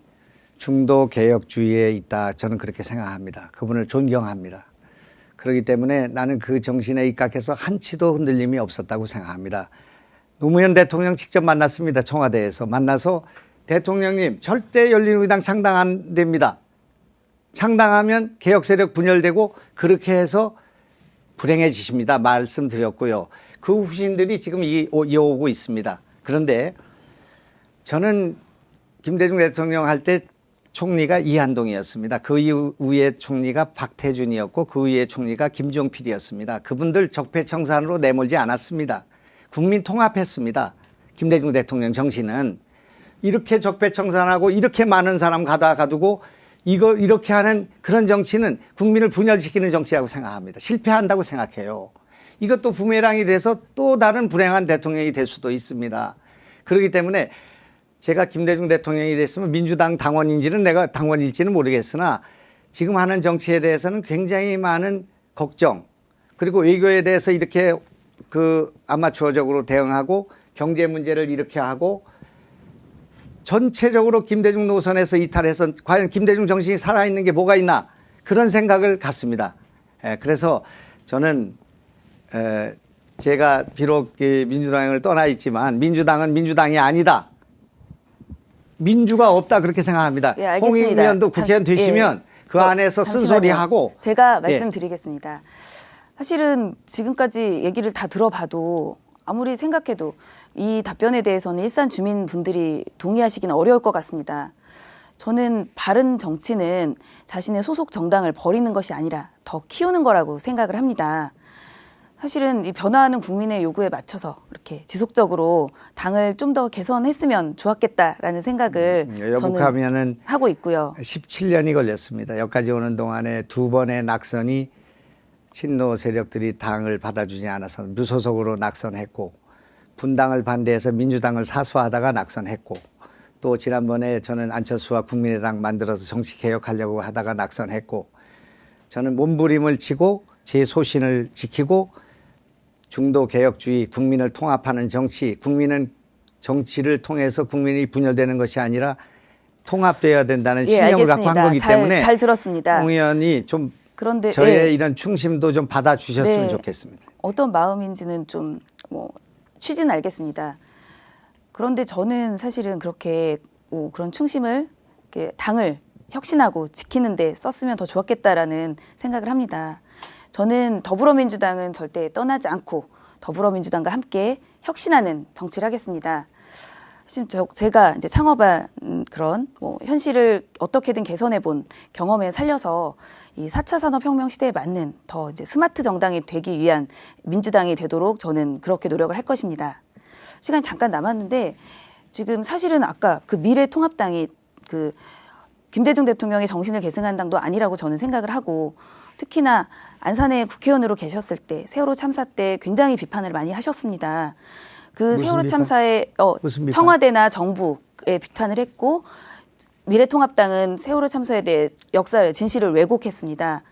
중도 개혁주의에 있다. 저는 그렇게 생각합니다. 그분을 존경합니다. 그렇기 때문에 나는 그 정신에 입각해서 한치도 흔들림이 없었다고 생각합니다. 노무현 대통령 직접 만났습니다. 청와대에서 만나서 대통령님 절대 열린우리당 창당 안 됩니다. 창당하면 개혁세력 분열되고 그렇게 해서 불행해지십니다. 말씀드렸고요. 그 후신들이 지금 이어오고 있습니다. 그런데 저는 김대중 대통령 할 때 총리가 이한동이었습니다. 그 이후의 총리가 박태준이었고 그 위의 총리가 김종필이었습니다. 그분들 적폐청산으로 내몰지 않았습니다. 국민 통합했습니다. 김대중 대통령 정신은 이렇게 적폐청산하고 이렇게 많은 사람 가두고 이렇게 하는 그런 정치는 국민을 분열시키는 정치라고 생각합니다. 실패한다고 생각해요. 이것도 부메랑이 돼서 또 다른 불행한 대통령이 될 수도 있습니다. 그렇기 때문에 제가 김대중 대통령이 됐으면 민주당 당원인지는 내가 당원일지는 모르겠으나 지금 하는 정치에 대해서는 굉장히 많은 걱정 그리고 외교에 대해서 이렇게 아마추어적으로 대응하고 경제 문제를 이렇게 하고 전체적으로 김대중 노선에서 이탈해서 과연 김대중 정신이 살아있는 게 뭐가 있나 그런 생각을 갖습니다. 그래서 저는 제가 비록 민주당을 떠나 있지만 민주당은 민주당이 아니다. 민주가 없다 그렇게 생각합니다. 예, 알겠습니다. 홍익 의원도 국회의원 되시면 그 안에서 쓴소리하고 제가 말씀드리겠습니다. 사실은 지금까지 얘기를 다 들어봐도 아무리 생각해도 이 답변에 대해서는 일산 주민분들이 동의하시기는 어려울 것 같습니다. 저는 바른 정치는 자신의 소속 정당을 버리는 것이 아니라 더 키우는 거라고 생각을 합니다. 사실은 이 변화하는 국민의 요구에 맞춰서 이렇게 지속적으로 당을 좀 더 개선했으면 좋았겠다라는 생각을 저는 하고 있고요. 17년이 걸렸습니다. 여기까지 오는 동안에 2번의 낙선이 친노 세력들이 당을 받아주지 않아서 무소속으로 낙선했고 분당을 반대해서 민주당을 사수하다가 낙선했고 또 지난번에 저는 안철수와 국민의당 만들어서 정치 개혁하려고 하다가 낙선했고 저는 몸부림을 치고 제 소신을 지키고 중도 개혁주의, 국민을 통합하는 정치, 국민은 정치를 통해서 국민이 분열되는 것이 아니라 통합되어야 된다는 신념을 갖고 한 거기 때문에 잘 들었습니다. 홍 의원이 좀 그런데 저의 이런 충심도 좀 받아주셨으면 좋겠습니다. 어떤 마음인지는 좀 취지는 알겠습니다. 그런데 저는 사실은 그렇게 그런 충심을 이렇게 당을 혁신하고 지키는 데 썼으면 더 좋았겠다라는 생각을 합니다. 저는 더불어민주당은 절대 떠나지 않고 더불어민주당과 함께 혁신하는 정치를 하겠습니다. 제가 이제 창업한 그런 현실을 어떻게든 개선해 본 경험에 살려서 이 4차 산업혁명 시대에 맞는 더 이제 스마트 정당이 되기 위한 민주당이 되도록 저는 그렇게 노력을 할 것입니다. 시간이 잠깐 남았는데 지금 사실은 아까 그 미래통합당이 그 김대중 대통령의 정신을 계승한 당도 아니라고 저는 생각을 하고 특히나 안산에 국회의원으로 계셨을 때 세월호 참사 때 굉장히 비판을 많이 하셨습니다. 그 세월호 참사에 청와대나 정부에 비판을 했고 미래통합당은 세월호 참사에 대해 역사를 진실을 왜곡했습니다.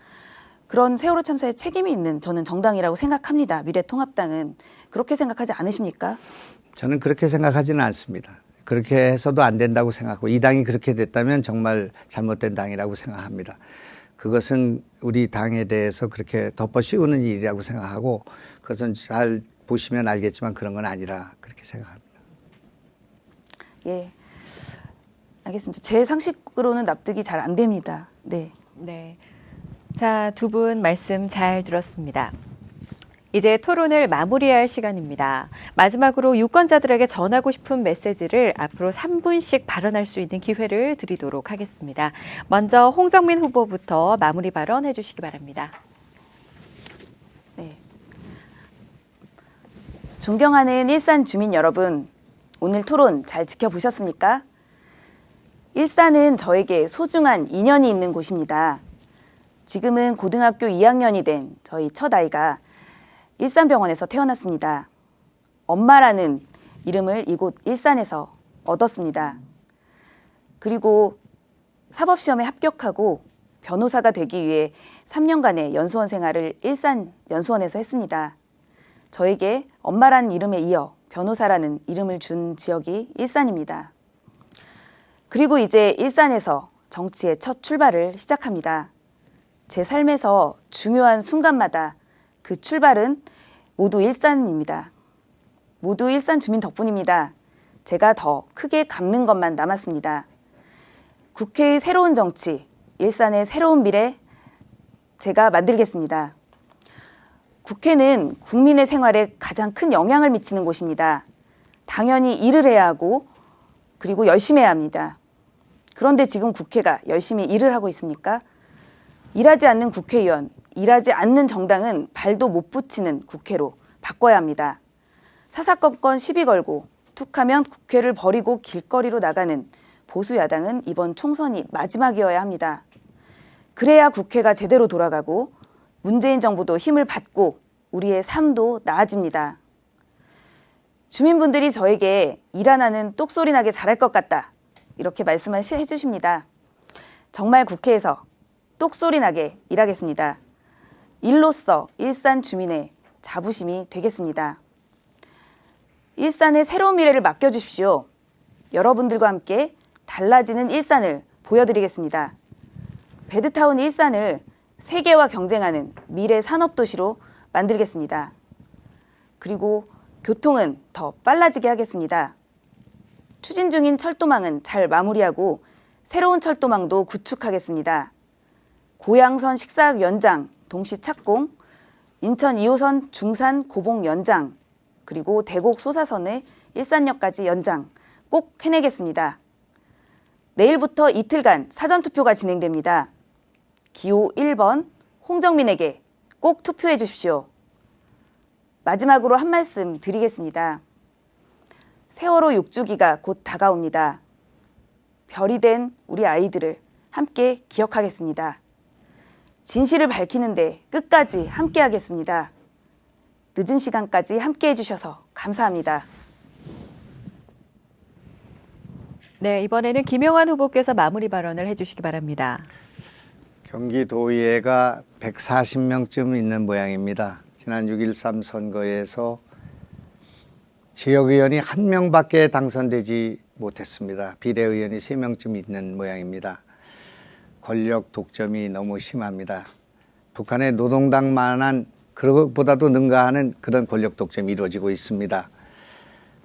그런 세월호 참사에 책임이 있는 저는 정당이라고 생각합니다. 미래통합당은 그렇게 생각하지 않으십니까? 저는 그렇게 생각하지는 않습니다. 그렇게 해서도 안 된다고 생각하고 이 당이 그렇게 됐다면 정말 잘못된 당이라고 생각합니다. 그것은 우리 당에 대해서 그렇게 덮어 씌우는 일이라고 생각하고 그것은 잘 보시면 알겠지만 그런 건 아니라 그렇게 생각합니다. 예, 알겠습니다. 제 상식으로는 납득이 잘 안 됩니다. 네. 자, 두 분 말씀 잘 들었습니다. 이제 토론을 마무리할 시간입니다. 마지막으로 유권자들에게 전하고 싶은 메시지를 앞으로 3분씩 발언할 수 있는 기회를 드리도록 하겠습니다. 먼저 홍정민 후보부터 마무리 발언해 주시기 바랍니다. 네. 존경하는 일산 주민 여러분, 오늘 토론 잘 지켜보셨습니까? 일산은 저에게 소중한 인연이 있는 곳입니다. 지금은 고등학교 2학년이 된 저희 첫 아이가 일산병원에서 태어났습니다. 엄마라는 이름을 이곳 일산에서 얻었습니다. 그리고 사법시험에 합격하고 변호사가 되기 위해 3년간의 연수원 생활을 일산 연수원에서 했습니다. 저에게 엄마라는 이름에 이어 변호사라는 이름을 준 지역이 일산입니다. 그리고 이제 일산에서 정치의 첫 출발을 시작합니다. 제 삶에서 중요한 순간마다 그 출발은 모두 일산입니다. 모두 일산 주민 덕분입니다. 제가 더 크게 갚는 것만 남았습니다. 국회의 새로운 정치, 일산의 새로운 미래 제가 만들겠습니다. 국회는 국민의 생활에 가장 큰 영향을 미치는 곳입니다. 당연히 일을 해야 하고 그리고 열심히 해야 합니다. 그런데 지금 국회가 열심히 일을 하고 있습니까? 일하지 않는 국회의원, 일하지 않는 정당은 발도 못 붙이는 국회로 바꿔야 합니다. 사사건건 시비 걸고 툭하면 국회를 버리고 길거리로 나가는 보수 야당은 이번 총선이 마지막이어야 합니다. 그래야 국회가 제대로 돌아가고 문재인 정부도 힘을 받고 우리의 삶도 나아집니다. 주민분들이 저에게 일 하나는 똑소리 나게 잘할 것 같다. 이렇게 말씀을 해주십니다. 정말 국회에서 똑소리 나게 일하겠습니다. 일로서 일산 주민의 자부심이 되겠습니다. 일산의 새로운 미래를 맡겨주십시오. 여러분들과 함께 달라지는 일산을 보여드리겠습니다. 배드타운 일산을 세계와 경쟁하는 미래 산업도시로 만들겠습니다. 그리고 교통은 더 빨라지게 하겠습니다. 추진 중인 철도망은 잘 마무리하고 새로운 철도망도 구축하겠습니다. 고양선 식사역 연장, 동시 착공, 인천 2호선 중산 고봉 연장, 그리고 대곡 소사선의 일산역까지 연장 꼭 해내겠습니다. 내일부터 이틀간 사전투표가 진행됩니다. 기호 1번 홍정민에게 꼭 투표해 주십시오. 마지막으로 한 말씀 드리겠습니다. 세월호 6주기가 곧 다가옵니다. 별이 된 우리 아이들을 함께 기억하겠습니다. 진실을 밝히는데 끝까지 함께 하겠습니다. 늦은 시간까지 함께 해주셔서 감사합니다. 네, 이번에는 김영환 후보께서 마무리 발언을 해주시기 바랍니다. 경기도의회가 140명쯤 있는 모양입니다. 지난 6.13 선거에서 지역의원이 한 명밖에 당선되지 못했습니다. 비례의원이 3명쯤 있는 모양입니다. 권력 독점이 너무 심합니다. 북한의 노동당만한 그것보다도 능가하는 그런 권력 독점이 이루어지고 있습니다.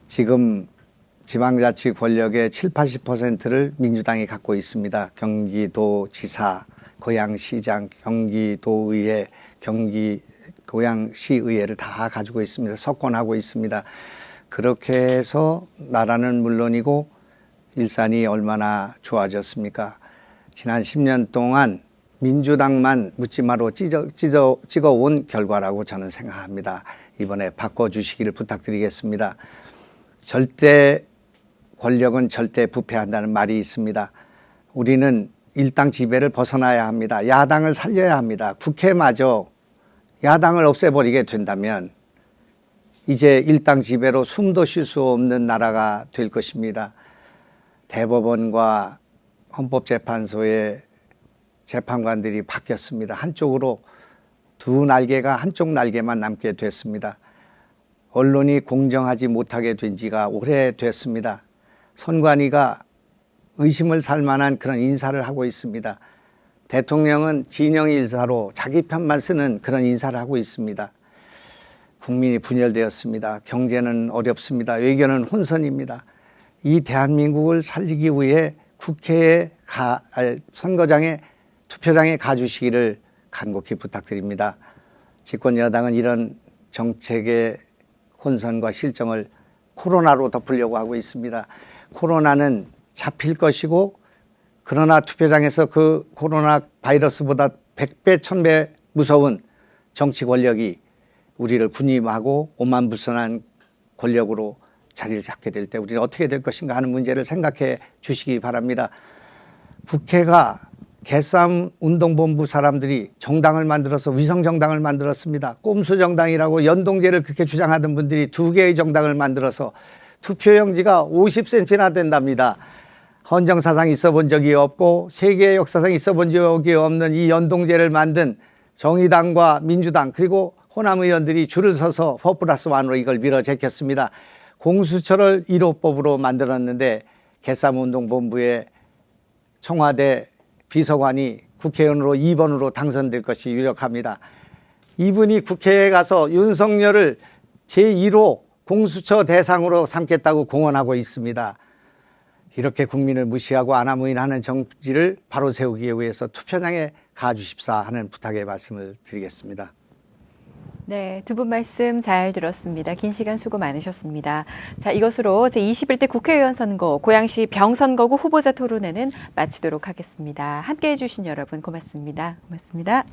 지금 지방자치 권력의 70~80%를 민주당이 갖고 있습니다. 경기도지사, 고양시장, 경기도의회, 고양시의회를 다 가지고 있습니다. 석권하고 있습니다. 그렇게 해서 나라는 물론이고 일산이 얼마나 좋아졌습니까? 지난 10년 동안 민주당만 묻지마로 찍어온 결과라고 저는 생각합니다. 이번에 바꿔주시기를 부탁드리겠습니다. 절대 권력은 절대 부패한다는 말이 있습니다. 우리는 일당 지배를 벗어나야 합니다. 야당을 살려야 합니다. 국회마저 야당을 없애버리게 된다면 이제 일당 지배로 숨도 쉴 수 없는 나라가 될 것입니다. 대법원과 헌법재판소의 재판관들이 바뀌었습니다. 한쪽으로 두 날개가 한쪽 날개만 남게 됐습니다. 언론이 공정하지 못하게 된 지가 오래됐습니다. 선관위가 의심을 살 만한 그런 인사를 하고 있습니다. 대통령은 진영 인사로 자기 편만 쓰는 그런 인사를 하고 있습니다. 국민이 분열되었습니다. 경제는 어렵습니다. 외교는 혼선입니다. 이 대한민국을 살리기 위해 국회에 선거장에 투표장에 가주시기를 간곡히 부탁드립니다. 집권 여당은 이런 정책의 혼선과 실정을 코로나로 덮으려고 하고 있습니다. 코로나는 잡힐 것이고 그러나 투표장에서 그 코로나 바이러스보다 100배, 1000배 무서운 정치 권력이 우리를 군림하고 오만불선한 권력으로 자리를 잡게 될 때 우리는 어떻게 될 것인가 하는 문제를 생각해 주시기 바랍니다. 국회가 개싸움 운동본부 사람들이 정당을 만들어서 위성정당을 만들었습니다. 꼼수정당이라고 연동제를 그렇게 주장하던 분들이 2개의 정당을 만들어서 투표용지가 50cm나 된답니다. 헌정사상 있어 본 적이 없고 세계의 역사상 있어 본 적이 없는 이 연동제를 만든 정의당과 민주당 그리고 호남 의원들이 줄을 서서 4+1으로 이걸 밀어 제꼈습니다. 공수처를 1호법으로 만들었는데 개싸움운동본부의 청와대 비서관이 국회의원으로 2번으로 당선될 것이 유력합니다. 이분이 국회에 가서 윤석열을 제1호 공수처 대상으로 삼겠다고 공언하고 있습니다. 이렇게 국민을 무시하고 안하무인하는 정치를 바로 세우기 위해서 투표장에 가주십사 하는 부탁의 말씀을 드리겠습니다. 네, 두 분 말씀 잘 들었습니다. 긴 시간 수고 많으셨습니다. 자, 이것으로 제21대 국회의원 선거 고양시 병선거구 후보자 토론회는 마치도록 하겠습니다. 함께해 주신 여러분 고맙습니다. 고맙습니다.